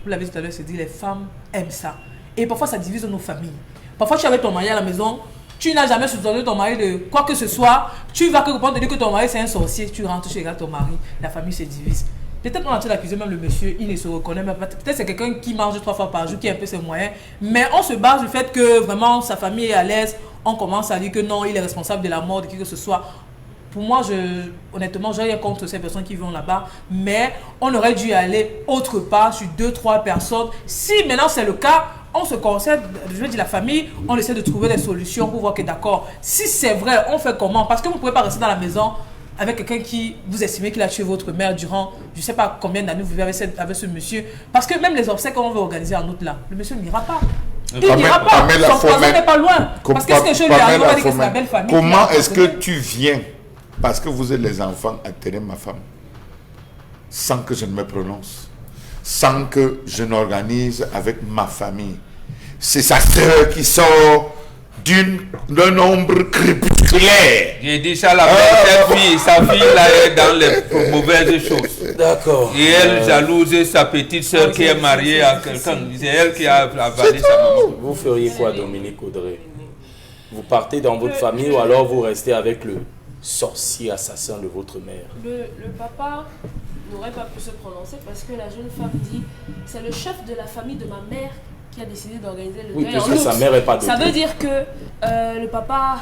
vous l'avez dit tout à l'heure, c'est dit les femmes aiment ça. Et parfois ça divise nos familles. Parfois tu es avec ton mari à la maison, tu n'as jamais soutenu ton mari de quoi que ce soit, tu vas quelque part te dire que ton mari c'est un sorcier, tu rentres chez ton mari, la famille se divise. Peut-être on a été accusé même le monsieur, il ne se reconnaît même pas. Peut-être c'est quelqu'un qui mange 3 fois par jour, qui a un peu ses moyens. Mais on se base du fait que vraiment sa famille est à l'aise. On commence à dire que non, il est responsable de la mort de qui que ce soit. Pour moi, honnêtement, j'ai rien contre ces personnes qui vont là-bas, mais on aurait dû aller autre part sur 2-3 personnes. Si maintenant c'est le cas, on se concerte, je veux dire la famille, on essaie de trouver des solutions pour voir que d'accord. Si c'est vrai, on fait comment? Parce que vous ne pouvez pas rester dans la maison avec quelqu'un qui vous estimez qu'il a tué votre mère durant, je ne sais pas combien d'années vous vivez avec ce monsieur. Parce que même les obsèques qu'on veut organiser en août là, le monsieur n'ira pas. Il n'ira pas, son voisin n'est pas loin. Parce que ce que je lui arrive, on va dire que c'est la belle famille. Comment est-ce que tu viens, parce que vous êtes les enfants, atterrir ma femme, sans que je ne me prononce, sans que je n'organise avec ma famille? C'est sa sœur qui sort d'un nombre crépusculaire. J'ai dit ça, sa fille là est dans les mauvaises choses. D'accord. Et elle jalouse sa petite soeur qui est mariée à quelqu'un. C'est elle qui a avalé sa maman. Vous feriez quoi, Dominique Audrey? Vous partez dans votre famille ou alors vous restez avec le sorcier assassin de votre mère? Le papa n'aurait pas pu se prononcer parce que la jeune femme dit c'est le chef de la famille de ma mère qui a décidé d'organiser le deuil. Puisque sa mère est pas dotée. Ça veut dire que le papa,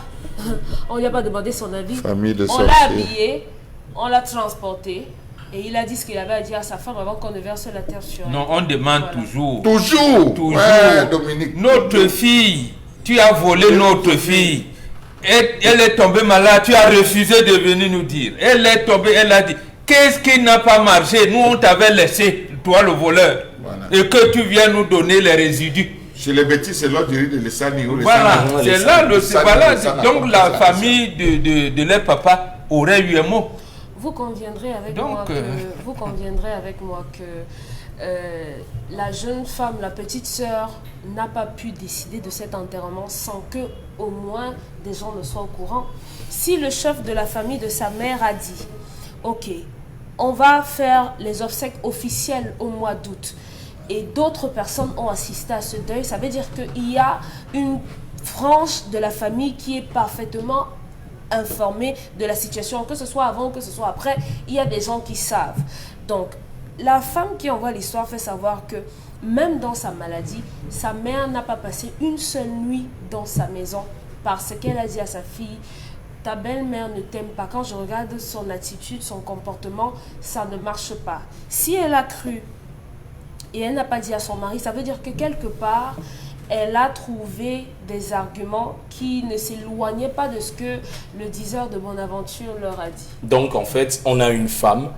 on lui a pas demandé son avis. Famille de on l'a sorciers. habillé, on l'a transporté et il a dit ce qu'il avait à dire à sa femme avant qu'on ne verse la terre sur elle. Non, on demande Voilà. toujours. Toujours. Ouais, Dominique. Notre fille, tu as volé notre fille. Elle est tombée malade, tu as refusé de venir nous dire. Elle est tombée, elle a dit, qu'est-ce qui n'a pas marché? Nous, on t'avait laissé, toi le voleur. Voilà. Et que tu viens nous donner les résidus. Chez les bêtises, c'est l'ordre de l'Essani. Voilà, c'est là le... Voilà, donc la famille de leur papa aurait eu un mot. Vous conviendrez avec Donc, moi que la jeune femme, la petite sœur, n'a pas pu décider de cet enterrement sans que au moins des gens ne soient au courant. Si le chef de la famille de sa mère a dit « Ok, on va faire les obsèques officielles au mois d'août » et d'autres personnes ont assisté à ce deuil, ça veut dire qu'il y a une frange de la famille qui est parfaitement informée de la situation, que ce soit avant ou que ce soit après, il y a des gens qui savent. Donc, la femme qui envoie l'histoire fait savoir que même dans sa maladie, sa mère n'a pas passé une seule nuit dans sa maison parce qu'elle a dit à sa fille « Ta belle-mère ne t'aime pas. Quand je regarde son attitude, son comportement, ça ne marche pas. » Si elle a cru et elle n'a pas dit à son mari, ça veut dire que quelque part, elle a trouvé des arguments qui ne s'éloignaient pas de ce que le diseur de Bonaventure leur a dit. Donc, en fait, on a une femme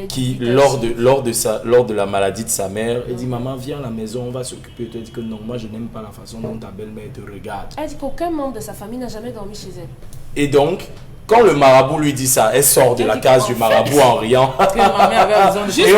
qui, lors de la maladie de sa mère, elle dit « Maman, viens à la maison, on va s'occuper de toi. » Elle dit que non, moi, je n'aime pas la façon dont ta belle-mère te regarde. Elle dit qu'aucun membre de sa famille n'a jamais dormi chez elle. Et donc, quand le marabout lui dit ça, elle sort de la case du marabout en riant. Et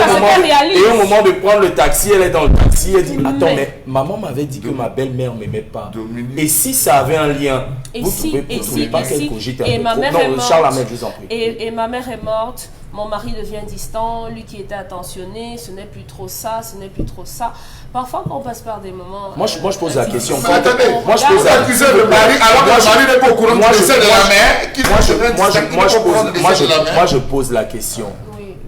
au moment de prendre le taxi, elle est dans le taxi, elle dit « Attends, mais maman m'avait dit que ma belle-mère ne m'aimait pas. Et si ça avait un lien, vous ne trouvez pas qu'elle cogite un peu trop? Non, Charles Ahmed, je vous en prie. Et ma mère est morte. Mon mari devient distant, lui qui était attentionné, ce n'est plus trop ça, ce n'est plus trop ça. Parfois, quand on passe par des moments... Moi, je pose la question. Mais attendez, moi je pose la question de mari, alors que le mari n'est pas au courant du décès de la mère. Moi, je pose la question.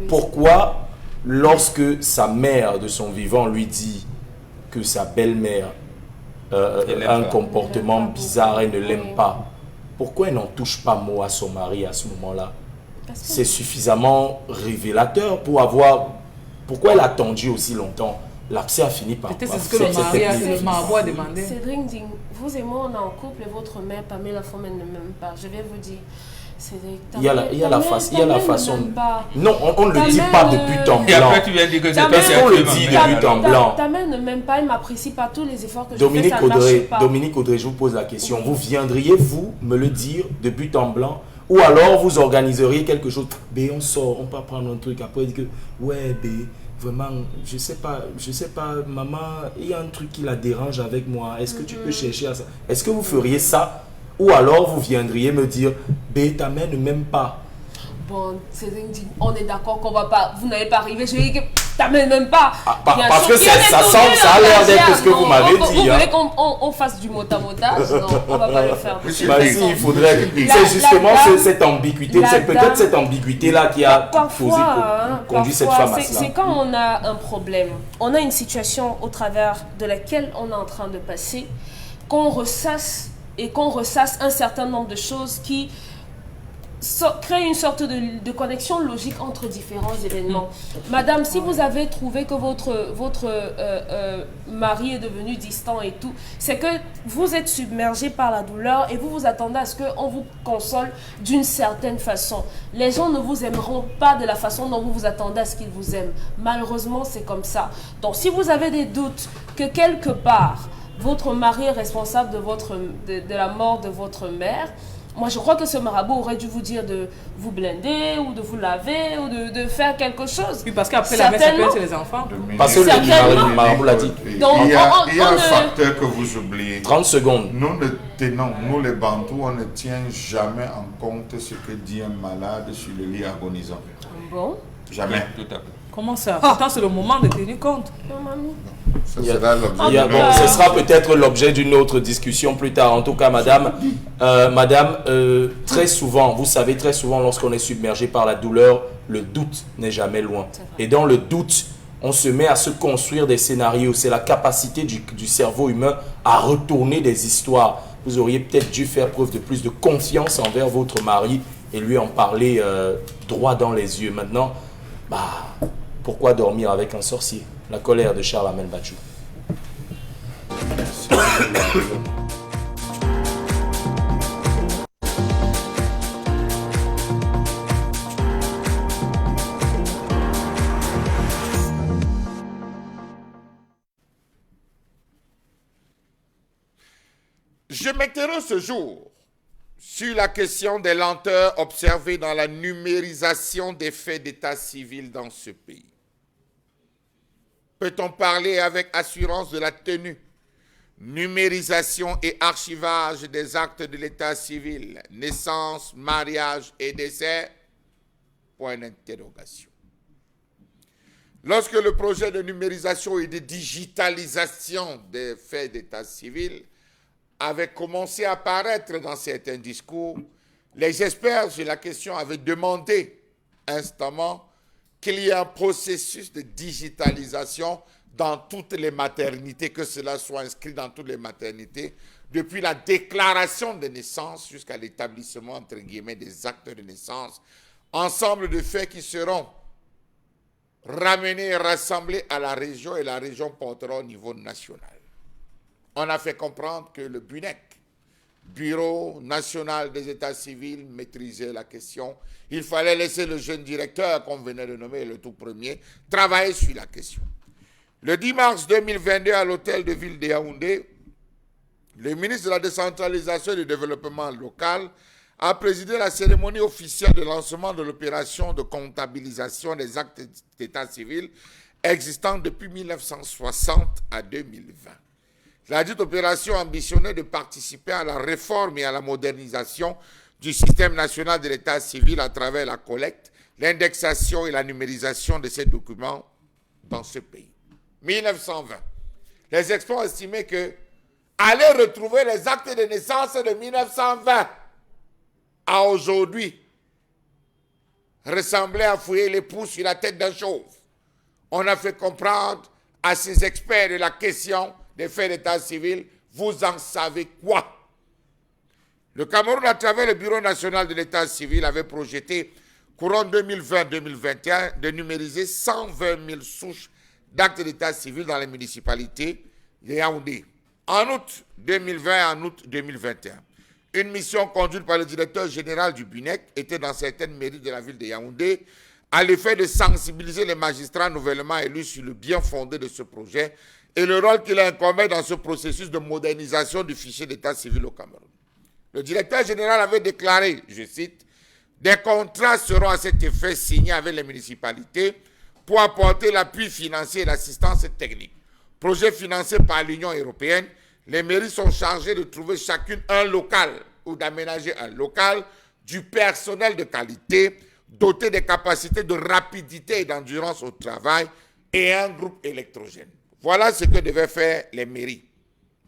Pourquoi, lorsque sa mère de son vivant lui dit que sa belle-mère a un comportement bizarre et ne l'aime pas, pourquoi elle n'en touche pas mot à son mari à ce moment-là? C'est suffisamment révélateur pour avoir... Pourquoi elle a attendu aussi longtemps? L'abcès a fini par... Peut-être c'est ce que le marabout a demandé. Cédric dit, vous et moi, on est en couple et votre mère, Pamela Fome, elle ne m'aime pas. Je vais vous dire, Cédric, il y a la façon... Non, on ne le dit pas de but en blanc. Et après, tu viens dire que c'est toi Est-ce qu'on le dit de but en blanc? Ta mère ne m'aime pas, elle m'apprécie pas tous les efforts que je fais, ça ne marche pas. Dominique Audrey, je vous pose la question. Vous viendriez, vous, me le dire de but en blanc? Ou alors vous organiseriez quelque chose, bé, on sort, on peut prendre un truc, après il dit que ouais, bé, vraiment, je sais pas, maman, il y a un truc qui la dérange avec moi, est-ce que tu peux chercher à ça? Est-ce que vous feriez ça? Ou alors vous viendriez me dire, bé, ta mère ne m'aime pas. Bon, on est d'accord qu'on va pas, vous n'allez pas arriver, je vais dire que ta mère ne m'aime pas. Parce que ça a l'air d'être ce que vous m'avez dit. Vous voulez qu'on fasse du mot-à-motage? Non, on va pas le faire. Il faudrait. C'est justement cette ambiguïté, c'est peut-être cette ambiguïté-là qui a conduit cette femme à cela. C'est quand on a un problème, on a une situation au travers de laquelle on est en train de passer, qu'on ressasse un certain nombre de choses qui créer une sorte de connexion logique entre différents événements. Madame, si vous avez trouvé que votre mari est devenu distant et tout, c'est que vous êtes submergé par la douleur et vous vous attendez à ce qu'on vous console d'une certaine façon. Les gens ne vous aimeront pas de la façon dont vous vous attendez à ce qu'ils vous aiment. Malheureusement, c'est comme ça. Donc, si vous avez des doutes que quelque part, votre mari est responsable de la mort de votre mère, moi, je crois que ce marabout aurait dû vous dire de vous blinder ou de vous laver ou de faire quelque chose. Oui, parce qu'après la messe, ça peut être les enfants. Parce que le marabout l'a dit. Donc, il y a un facteur que vous oubliez. 30 secondes. Nous les Bantous, on ne tient jamais en compte ce que dit un malade sur le lit agonisant. Bon. Jamais. Tout à fait. Comment ça? Pourtant, c'est le moment de tenir compte. Non, mamie. Ça sera l'objet Bon, ce sera peut-être l'objet d'une autre discussion plus tard. En tout cas, madame, très souvent, vous savez, très souvent, lorsqu'on est submergé par la douleur, le doute n'est jamais loin. Et dans le doute, on se met à se construire des scénarios. C'est la capacité du cerveau humain à retourner des histoires. Vous auriez peut-être dû faire preuve de plus de confiance envers votre mari et lui en parler droit dans les yeux. Maintenant, pourquoi dormir avec un sorcier? La colère de Charles Amel Bachou. Je m'interroge ce jour sur la question des lenteurs observées dans la numérisation des faits d'état civil dans ce pays. Peut-on parler avec assurance de la tenue, numérisation et archivage des actes de l'état civil, naissance, mariage et décès? Point d'interrogation. Lorsque le projet de numérisation et de digitalisation des faits d'état civil avait commencé à apparaître dans certains discours, les experts sur la question avaient demandé instamment qu'il y ait un processus de digitalisation dans toutes les maternités, que cela soit inscrit dans toutes les maternités, depuis la déclaration de naissance jusqu'à l'établissement, entre guillemets, des actes de naissance, ensemble de faits qui seront ramenés et rassemblés à la région et la région portera au niveau national. On a fait comprendre que le BUNEC, Bureau national des états civils, maîtrisait la question. Il fallait laisser le jeune directeur qu'on venait de nommer, le tout premier, travailler sur la question. Le 10 mars 2022, à l'hôtel de ville de Yaoundé, le ministre de la décentralisation et du développement local a présidé la cérémonie officielle de lancement de l'opération de comptabilisation des actes d'état civil existants depuis 1960 à 2020. La dite opération ambitionnait de participer à la réforme et à la modernisation du système national de l'état civil à travers la collecte, l'indexation et la numérisation de ces documents dans ce pays. 1920. Les experts estimaient que aller retrouver les actes de naissance de 1920 à aujourd'hui ressemblait à fouiller les pouces sur la tête d'un chauve. On a fait comprendre à ces experts de la question des faits d'état civil, vous en savez quoi? Le Cameroun, à travers le Bureau national de l'état civil, avait projeté, courant 2020-2021, de numériser 120 000 souches d'actes d'état civil dans les municipalités de Yaoundé. En août 2020 et en août 2021, une mission conduite par le directeur général du BUNEC était dans certaines mairies de la ville de Yaoundé à l'effet de sensibiliser les magistrats nouvellement élus sur le bien fondé de ce projet et le rôle qu'il incombait dans ce processus de modernisation du fichier d'état civil au Cameroun. Le directeur général avait déclaré, je cite, « Des contrats seront à cet effet signés avec les municipalités pour apporter l'appui financier et l'assistance technique. Projet financé par l'Union européenne, les mairies sont chargées de trouver chacune un local ou d'aménager un local, du personnel de qualité, doté des capacités de rapidité et d'endurance au travail et un groupe électrogène. » Voilà ce que devaient faire les mairies,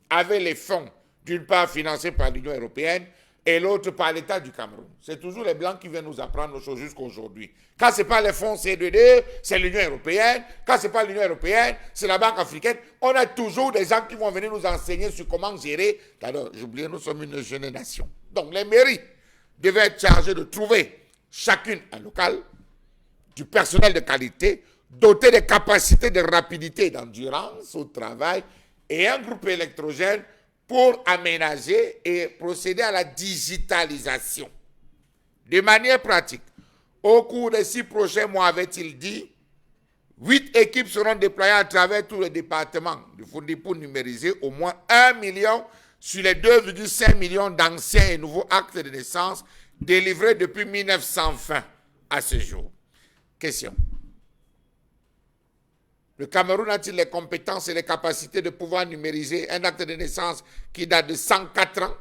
avec les fonds, d'une part financés par l'Union européenne et l'autre par l'État du Cameroun. C'est toujours les Blancs qui viennent nous apprendre nos choses jusqu'à aujourd'hui. Quand ce n'est pas les fonds C2D, c'est l'Union européenne. Quand ce n'est pas l'Union européenne, c'est la Banque africaine. On a toujours des gens qui vont venir nous enseigner sur comment gérer. Alors, j'oubliais, nous sommes une jeune nation. Donc, les mairies devait être chargé de trouver chacune un local, du personnel de qualité, doté de capacités de rapidité et d'endurance au travail et un groupe électrogène pour aménager et procéder à la digitalisation. De manière pratique, au cours des 6 prochains mois, avait-il dit, 8 équipes seront déployées à travers tous les départements du Fondi pour numériser au moins 1 million sur les 2,5 millions d'anciens et nouveaux actes de naissance délivrés depuis 1920 à ce jour. Question. Le Cameroun a-t-il les compétences et les capacités de pouvoir numériser un acte de naissance qui date de 104 ans?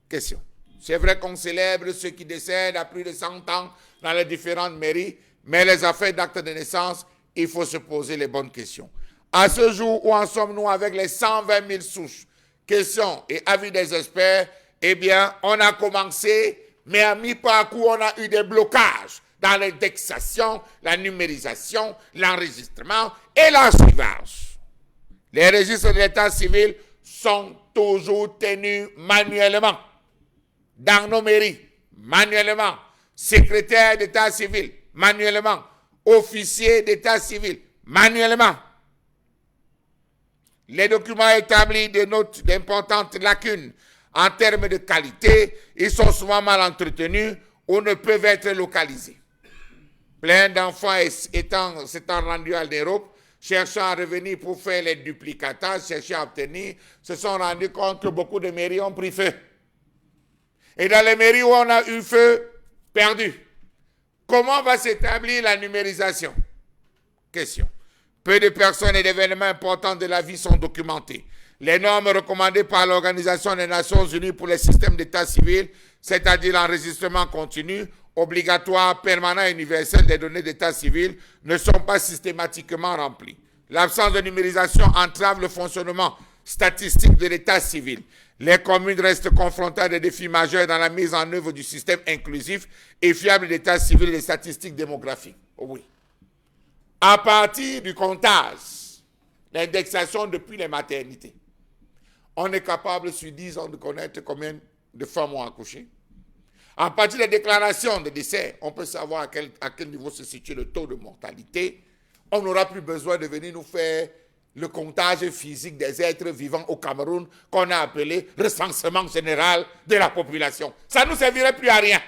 Question. C'est vrai qu'on célèbre ceux qui décèdent à plus de 100 ans dans les différentes mairies, mais les affaires d'actes de naissance, il faut se poser les bonnes questions. À ce jour, où en sommes-nous avec les 120 000 souches? Questions et avis des experts, eh bien, on a commencé, mais à mi-parcours, on a eu des blocages dans l'indexation, la numérisation, l'enregistrement et l'archivage. Les registres de l'état civil sont toujours tenus manuellement. Dans nos mairies, manuellement. Secrétaire d'état civil, manuellement. Officier d'état civil, manuellement. Les documents établis dénotent d'importantes lacunes en termes de qualité. Ils sont souvent mal entretenus ou ne peuvent être localisés. Plein d'enfants s'étant rendus à l'Europe, cherchant à revenir pour faire les duplicata, cherchant à obtenir, se sont rendus compte que beaucoup de mairies ont pris feu. Et dans les mairies où on a eu feu, perdu. Comment va s'établir la numérisation? Question. Peu de personnes et d'événements importants de la vie sont documentés. Les normes recommandées par l'Organisation des Nations Unies pour les systèmes d'état civil, c'est-à-dire l'enregistrement continu, obligatoire, permanent et universel des données d'état civil, ne sont pas systématiquement remplies. L'absence de numérisation entrave le fonctionnement statistique de l'état civil. Les communes restent confrontées à des défis majeurs dans la mise en œuvre du système inclusif et fiable d'état civil et des statistiques démographiques. Oui. À partir du comptage, l'indexation depuis les maternités, on est capable sur 10 ans de connaître combien de femmes ont accouché. À partir des déclarations de décès, on peut savoir à quel niveau se situe le taux de mortalité. On n'aura plus besoin de venir nous faire le comptage physique des êtres vivants au Cameroun qu'on a appelé recensement général de la population. Ça ne nous servirait plus à rien.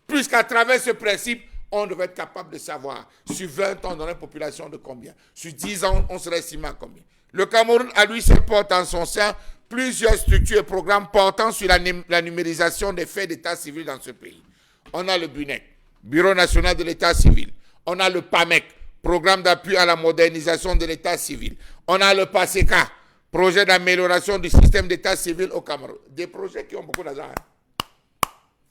Puisqu'à travers ce principe, on devait être capable de savoir sur 20 ans, on aurait une population de combien. Sur 10 ans, on serait estimé à combien. Le Cameroun, à lui seul, porte en son sein plusieurs structures et programmes portant sur la numérisation des faits d'état civil dans ce pays. On a le BUNEC, Bureau national de l'état civil. On a le PAMEC, Programme d'appui à la modernisation de l'état civil. On a le PASECA, Projet d'amélioration du système d'état civil au Cameroun. Des projets qui ont beaucoup d'argent.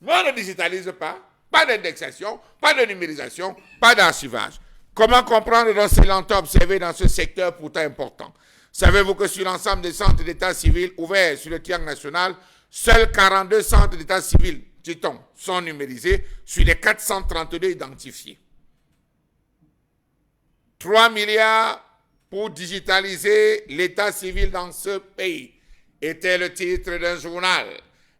Mais on ne digitalise pas, pas d'indexation, pas de numérisation, pas d'archivage. Comment comprendre donc ces lenteurs observées dans ce secteur pourtant important? Savez-vous que sur l'ensemble des centres d'état civil ouverts sur le triangle national, seuls 42 centres d'état civil, dit-on, sont numérisés sur les 432 identifiés. 3 milliards pour digitaliser l'état civil dans ce pays était le titre d'un journal.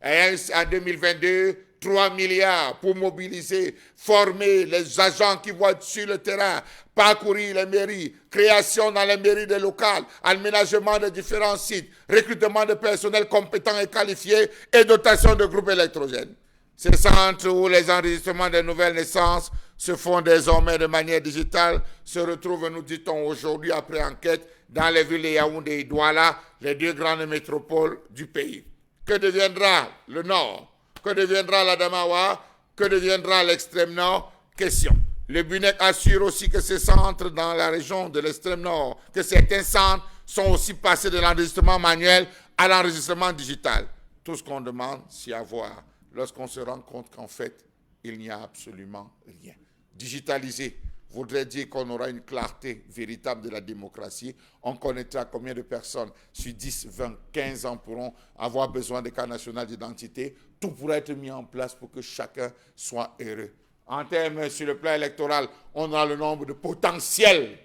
Et en 2022, 3 milliards pour mobiliser, former les agents qui vont être sur le terrain, parcourir les mairies, création dans les mairies des locales, aménagement de différents sites, recrutement de personnel compétent et qualifié et dotation de groupes électrogènes. Ces centres où les enregistrements des nouvelles naissances se font désormais de manière digitale se retrouvent, nous dit-on aujourd'hui, après enquête, dans les villes de Yaoundé et Douala, les 2 grandes métropoles du pays. Que deviendra le Nord? Que deviendra l'Adamawa? Que deviendra l'extrême Nord? Question. Le BUNEC assure aussi que ces centres dans la région de l'extrême Nord, que certains centres sont aussi passés de l'enregistrement manuel à l'enregistrement digital. Tout ce qu'on demande, c'est à voir lorsqu'on se rend compte qu'en fait, il n'y a absolument rien. Digitaliser voudrait dire qu'on aura une clarté véritable de la démocratie. On connaîtra combien de personnes sur 10, 20, 15 ans pourront avoir besoin de cas national d'identité. Tout pourrait être mis en place pour que chacun soit heureux. En termes sur le plan électoral, on aura le nombre de potentiels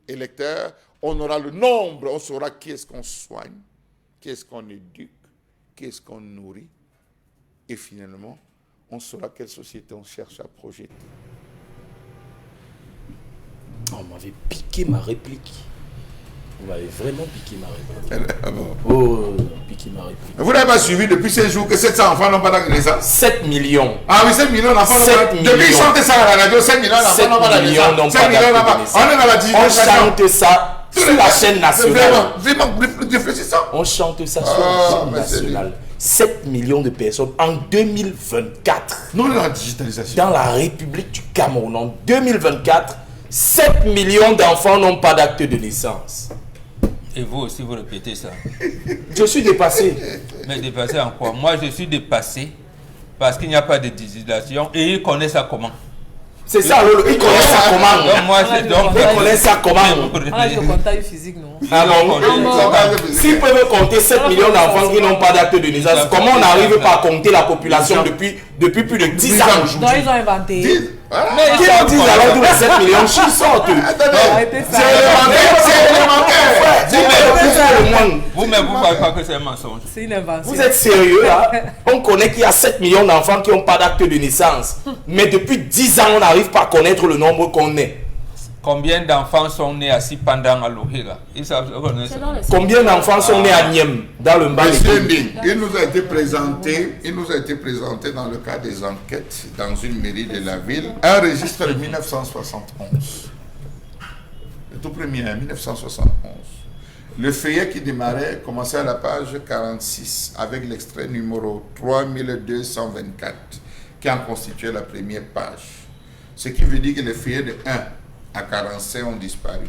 électeurs, on aura le nombre, on saura qui est-ce qu'on soigne, qui est-ce qu'on éduque, qui est-ce qu'on nourrit. Et finalement, on saura quelle société on cherche à projeter. On m'avait piqué ma réplique. Vous m'avez vraiment piqué ma réplique. Ah bon. Oh, piqué ma réplique. Vous n'avez pas suivi depuis ces jours que 700 enfants n'ont pas d'acte de naissance? 7 millions. Ah oui, 7 millions d'enfants n'ont 7 pas. millions. Depuis qu'ils chantent ça à la radio, 7 millions d'enfants n'ont pas d'acte de naissance. 7 millions n'ont pas. On est dans la On chante ça sur la chaîne nationale. Vraiment, réfléchissons. On chante ça sur la chaîne nationale. 7 millions de personnes en 2024. Nous, on est dans la digitalisation. Dans la République du Cameroun, en 2024, 7 millions d'enfants n'ont pas d'acte de naissance. Et vous aussi, vous répétez ça. Je suis dépassé. Mais dépassé en quoi? Moi, je suis dépassé parce qu'il n'y a pas de digitalisation et ils connaissent ça comment? C'est ça, ils connaissent ça comment? Donc, moi, c'est donc. Ils connaissent ça comment? On a dit le contact physique, non? Ah bon? S'ils peuvent compter 7 millions d'enfants qui n'ont pas d'acte de naissance, comment on n'arrive pas à compter la population depuis plus de 10 ans Donc, aujourd'hui? ils ont inventé. Mais qui ont dit alors tous les 7 millions qui sortent? Arrêtez ça. Vous-même, vous ne croyez pas que c'est un mensonge? C'est une invention. Vous êtes sérieux là? On connaît qu'il y a 7 millions d'enfants qui n'ont pas d'acte de naissance. Mais depuis 10 ans, on n'arrive pas à connaître le nombre qu'on est. Combien d'enfants sont nés assis pendant à Lohira? Ils savent ce qu'on est. Combien d'enfants sont nés à Niem, dans le Mbali? Il nous a été présenté dans le cadre des enquêtes dans une mairie de la ville, un registre de 1971. Le tout premier, 1971. Le feuillet qui démarrait commençait à la page 46 avec l'extrait numéro 3224 qui en constituait la première page. Ce qui veut dire que les feuillets de 1 à 45 ont disparu.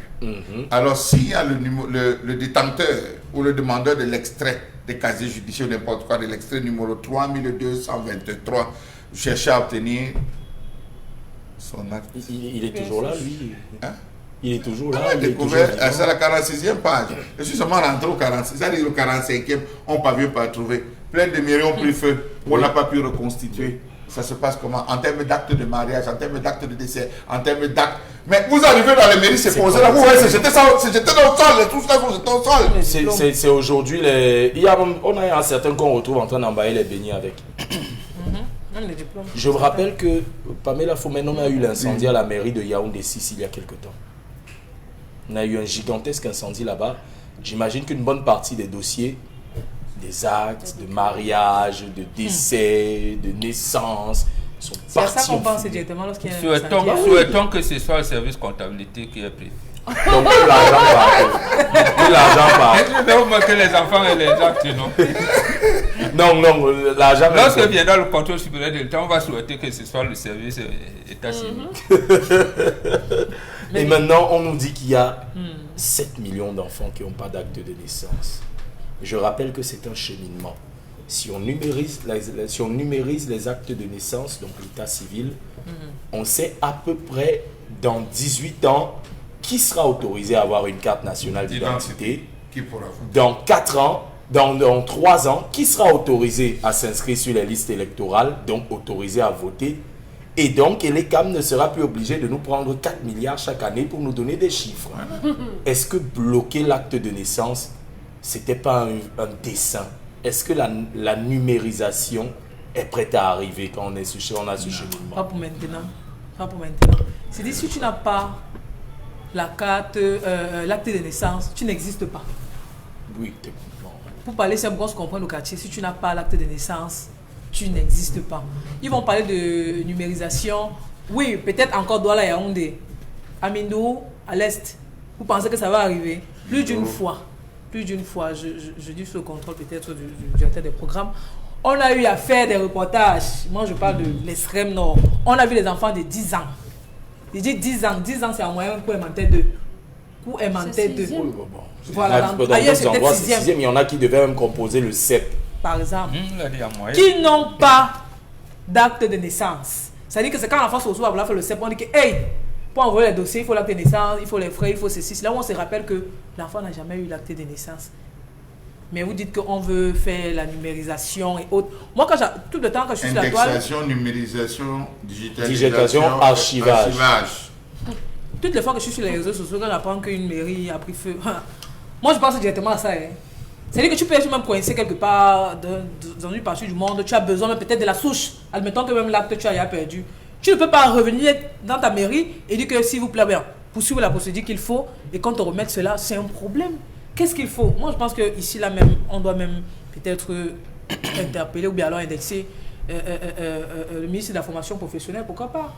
Alors, s'il y a le détenteur ou le demandeur de l'extrait des casiers judiciaires, n'importe quoi, de l'extrait numéro 3223, vous cherchez à obtenir son acte. Il est toujours là, lui. Hein? Il est toujours là. On a découvert, c'est la 46e page. Je suis seulement rentré au 46, c'est-à-dire le 45e, on n'a pas vu, pas trouvé. Plein de mairies ont pris feu, on n'a pas pu reconstituer. Ça se passe comment? En termes d'actes de mariage, en termes d'actes de décès, en termes d'actes. Mais vous arrivez dans les mairies, c'est posé là, vous voyez, c'était dans le sol, tout ça, c'était au sol. C'est aujourd'hui, on a certains qu'on retrouve en train d'emballer les beignets avec. Je me rappelle que Pamela Fomen a eu l'incendie à la mairie de Yaoundé 6 il y a quelque temps. On a eu un gigantesque incendie là-bas. J'imagine qu'une bonne partie des dossiers, des actes de mariage, de décès, de naissance, sont partis. C'est à ça qu'on pense directement lorsqu'il y a un Souhaitons que ce soit le service comptabilité qui est pris. Donc que l'argent part. Que les enfants et les actes, non? Non, l'argent. Lorsque viendra le contrôle supérieur de l'État, on va souhaiter que ce soit le service État civil. Et maintenant, on nous dit qu'il y a 7 millions d'enfants qui n'ont pas d'acte de naissance. Je rappelle que c'est un cheminement. Si on numérise les actes de naissance, donc l'état civil, on sait à peu près dans 18 ans qui sera autorisé à avoir une carte nationale d'identité. Dans 4 ans, dans 3 ans, qui sera autorisé à s'inscrire sur les listes électorales, donc autorisé à voter. Et donc, l'ECAM ne sera plus obligé de nous prendre 4 milliards chaque année pour nous donner des chiffres. Est-ce que bloquer l'acte de naissance, c'était pas un dessein? Est-ce que la numérisation est prête à arriver quand on a ce cheminement? Pas pour maintenant. Pas pour maintenant. C'est-à-dire, si tu n'as pas la carte, l'acte de naissance, tu n'existes pas. Oui, techniquement. Pour parler simple, qu'on se comprend le quartier, si tu n'as pas l'acte de naissance, tu n'existes pas. Ils vont parler de numérisation. Oui, peut-être encore Douala Yaoundé, Amindou, à l'Est. Vous pensez que ça va arriver? Plus d'une fois, je dis sous le contrôle peut-être du directeur des programmes, on a eu à faire des reportages. Moi, je parle de l'extrême nord. On a vu les enfants de 10 ans. Je dis 10 ans. 10 ans, c'est en moyenne coup aimanté 2. Coup aimanté 2. Voilà. Ailleurs, c'est peut-être 6e. Il y en a qui devaient même composer le CEP. Par exemple. Qui n'ont pas d'acte de naissance. C'est-à-dire que c'est quand l'enfant se retrouve à vouloir faire le CEP, on dit que, hey, pour envoyer les dossiers, il faut l'acte de naissance, il faut les frais, il faut ceci. C'est là où on se rappelle que l'enfant n'a jamais eu l'acte de naissance. Mais vous dites qu'on veut faire la numérisation et autres. Moi, tout le temps que je suis sur la toile... Indexation, numérisation, digitalisation, archivage. Toutes les fois que je suis sur les réseaux sociaux, quand j'apprends qu'une mairie a pris feu... Moi, je pense directement à ça. C'est-à-dire que tu peux être même coincé quelque part dans une partie du monde, tu as besoin même peut-être de la souche. Admettons que même l'acte tu as perdu. Tu ne peux pas revenir dans ta mairie et dire que s'il vous plaît, bien, poursuivre la procédure qu'il faut et quand on remet cela, c'est un problème. Qu'est-ce qu'il faut? Moi, je pense qu'ici, là même, on doit même peut-être interpeller ou bien alors indexer le ministre de la formation professionnelle, pourquoi pas?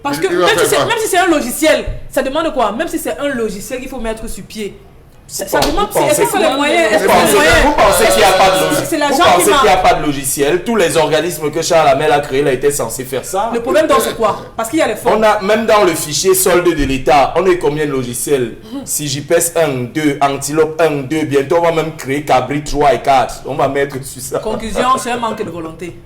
Parce que même si c'est un logiciel, ça demande quoi? Même si c'est un logiciel qu'il faut mettre sur pied. Ça demande est-ce que les moyens. Vous pensez qu'il n'y a pas de logiciel? C'est la Vous gens pensez qui qu'il n'y a pas de logiciel? Tous les organismes que Charles Hamel a créés, il a été censé faire ça. Le problème donc c'est quoi? Parce qu'il y a les fonds. On a même dans le fichier solde de l'État, on a combien de logiciels? Si j'y pèse 1, 2, Antilope 1, 2, bientôt on va même créer Cabri 3 et 4. On va mettre sur ça. Conclusion, c'est un manque de volonté.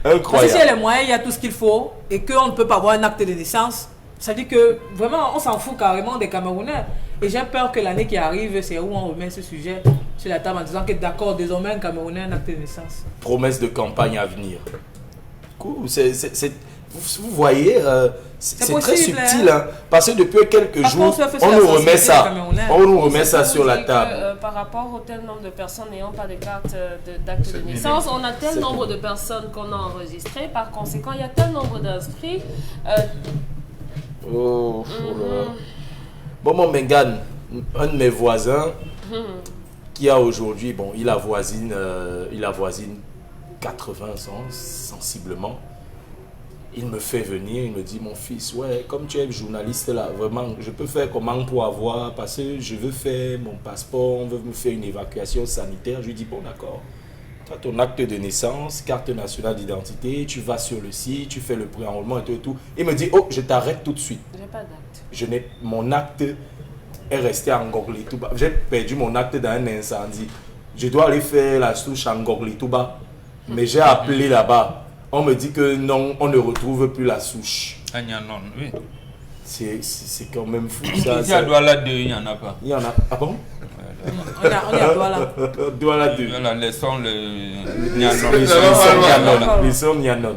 Incroyable. Parce que s'il y a les moyens, il y a tout ce qu'il faut et qu'on ne peut pas avoir un acte de naissance, ça dit que vraiment on s'en fout carrément des Camerounais. Et j'ai peur que l'année qui arrive, c'est où on remet ce sujet sur la table en disant que d'accord, désormais un Camerounais a un acte de naissance. Promesse de campagne à venir. Cool. Vous voyez, c'est très subtil. Hein, parce que depuis quelques jours, on nous remet ça. On nous remet ça sur la table. Par rapport au tel nombre de personnes n'ayant pas de carte d'acte de naissance, on a tel nombre de personnes qu'on a enregistrées. Par conséquent, il y a tel nombre d'inscrits. Bon, mon Mengane, un de mes voisins qui a aujourd'hui, bon, il avoisine 80 ans sensiblement. Il me fait venir, il me dit, mon fils, ouais, comme tu es journaliste là, vraiment, je peux faire comment pour avoir, parce que je veux faire mon passeport, on veut me faire une évacuation sanitaire. Je lui dis, bon, d'accord, tu as ton acte de naissance, carte nationale d'identité, tu vas sur le site, tu fais le pré-enrôlement et tout et tout. Il me dit, oh, je t'arrête tout de suite. J'ai pas d'acte. Mon acte est resté en Ngogli-Touba. J'ai perdu mon acte dans un incendie. Je dois aller faire la souche en Ngogli-Touba. Mais j'ai appelé là-bas. On me dit que non, on ne retrouve plus la souche. Ah, non, oui. C'est quand même fou ça. Ici à Douala 2, il n'y en a pas. Il y en a. Ah bon? On est à Douala. Douala 2. Voilà, laissons le Nyanon.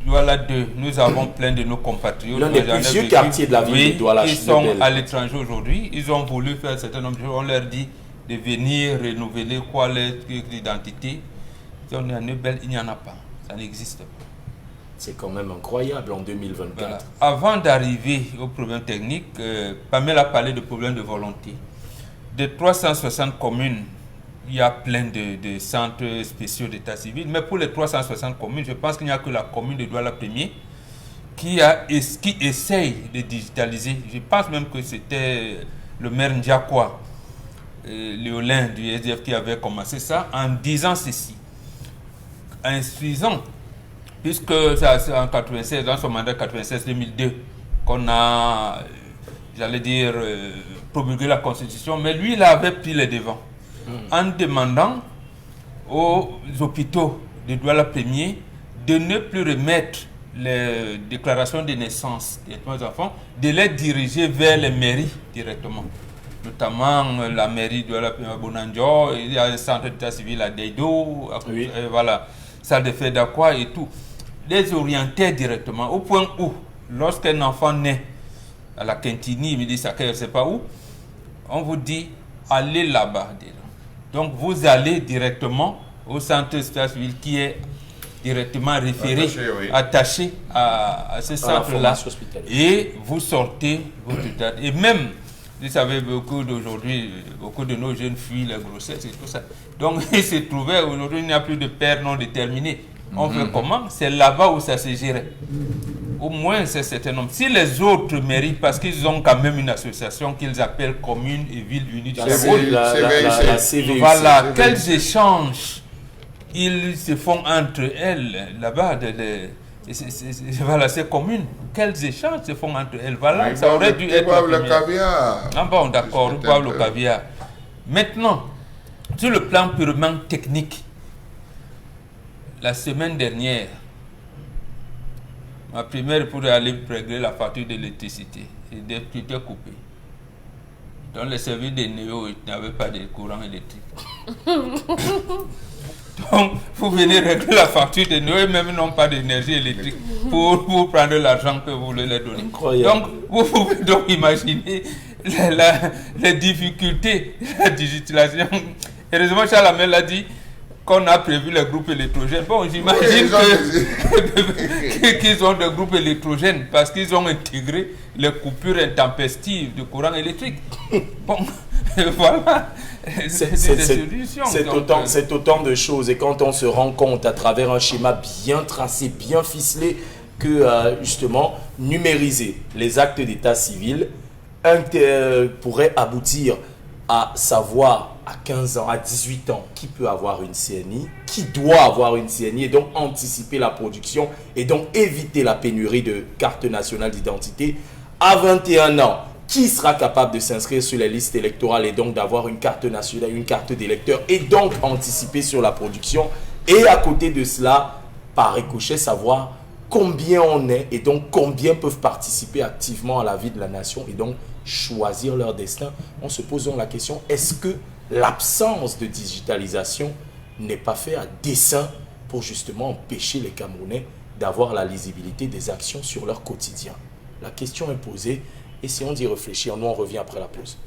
Douala 2, nous avons plein de nos compatriotes. L'un des plus vieux quartiers de la ville de Douala. Ils sont à l'étranger aujourd'hui. Ils ont voulu faire un certain nombre de choses. On leur dit de venir renouveler quoi leur identité. Si on est à Neubel, il n'y en a pas. Ça n'existe pas. C'est quand même incroyable en 2024. Voilà. Avant d'arriver aux problèmes techniques, Pamela a parlé de problèmes de volonté. De 360 communes, il y a plein de centres spéciaux d'état civil. Mais pour les 360 communes, je pense qu'il n'y a que la commune de Douala 1er qui essaye de digitaliser. Je pense même que c'était le maire Ndiakwa, Léolin du SDF, qui avait commencé ça en disant ceci. Insuffisant, puisque c'est en 96, dans son mandat 96-2002, qu'on a, j'allais dire, promulgué la Constitution, mais lui, il avait pris les devants en demandant aux hôpitaux de Douala 1er de ne plus remettre les déclarations de naissance des enfants, de les diriger vers les mairies directement. Notamment la mairie de Douala Bonanjo, il y a un centre d'état civil à Deido, oui. Voilà. Ça de fait d'Aqua et tout, les orienter directement au point où, lorsqu'un enfant naît à la Quintini, il me dit ça, je ne sais pas où, on vous dit, allez là-bas. Donc vous allez directement au centre civil qui est directement référé, attaché à ce centre-là. Et vous sortez votre date. Et même, vous savez, beaucoup de nos jeunes fuient la grossesse et tout ça. Donc, il se trouvait, aujourd'hui, il n'y a plus de père non déterminé. On fait comment? C'est là-bas où ça se gérait. Au moins, c'est certain nombre. Si les autres mairies, parce qu'ils ont quand même une association qu'ils appellent Commune et Ville Unie du Cameroun. La CVUC. Voilà, quels échanges ils se font entre elles, là-bas, voilà, ces communes. Quels échanges se font entre elles? Voilà, ça aurait dû être. Ils boivent le caviar. Ah bon, d'accord, ils boivent le caviar. Maintenant, sur le plan purement technique, la semaine dernière, ma primaire pour aller régler la facture d'électricité était coupée. Donc les services de Néo n'avaient pas de courant électrique. Donc vous venez régler la facture de Néo et même n'ont pas d'énergie électrique pour prendre l'argent que vous voulez leur donner. Incroyable. Donc vous pouvez donc imaginer les difficultés de la digitalisation Heureusement, Charles Amel a dit qu'on a prévu les groupes électrogènes. Bon, j'imagine qu'ils ont des groupes électrogènes parce qu'ils ont intégré les coupures intempestives de courant électrique. Bon, voilà. C'est autant de choses. Et quand on se rend compte à travers un schéma bien tracé, bien ficelé, que justement, numériser les actes d'état civil pourrait aboutir à savoir à 15 ans, à 18 ans, qui peut avoir une CNI, qui doit avoir une CNI, et donc anticiper la production, et donc éviter la pénurie de cartes nationales d'identité. À 21 ans, qui sera capable de s'inscrire sur les listes électorales et donc d'avoir une carte nationale, une carte d'électeur, et donc anticiper sur la production. Et à côté de cela, par ricochet, savoir combien on est, et donc combien peuvent participer activement à la vie de la nation, et donc choisir leur destin. On se pose donc la question, est-ce que l'absence de digitalisation n'est pas faite à dessein pour justement empêcher les Camerounais d'avoir la lisibilité des actions sur leur quotidien? La question est posée, essayons d'y réfléchir. Nous, on revient après la pause.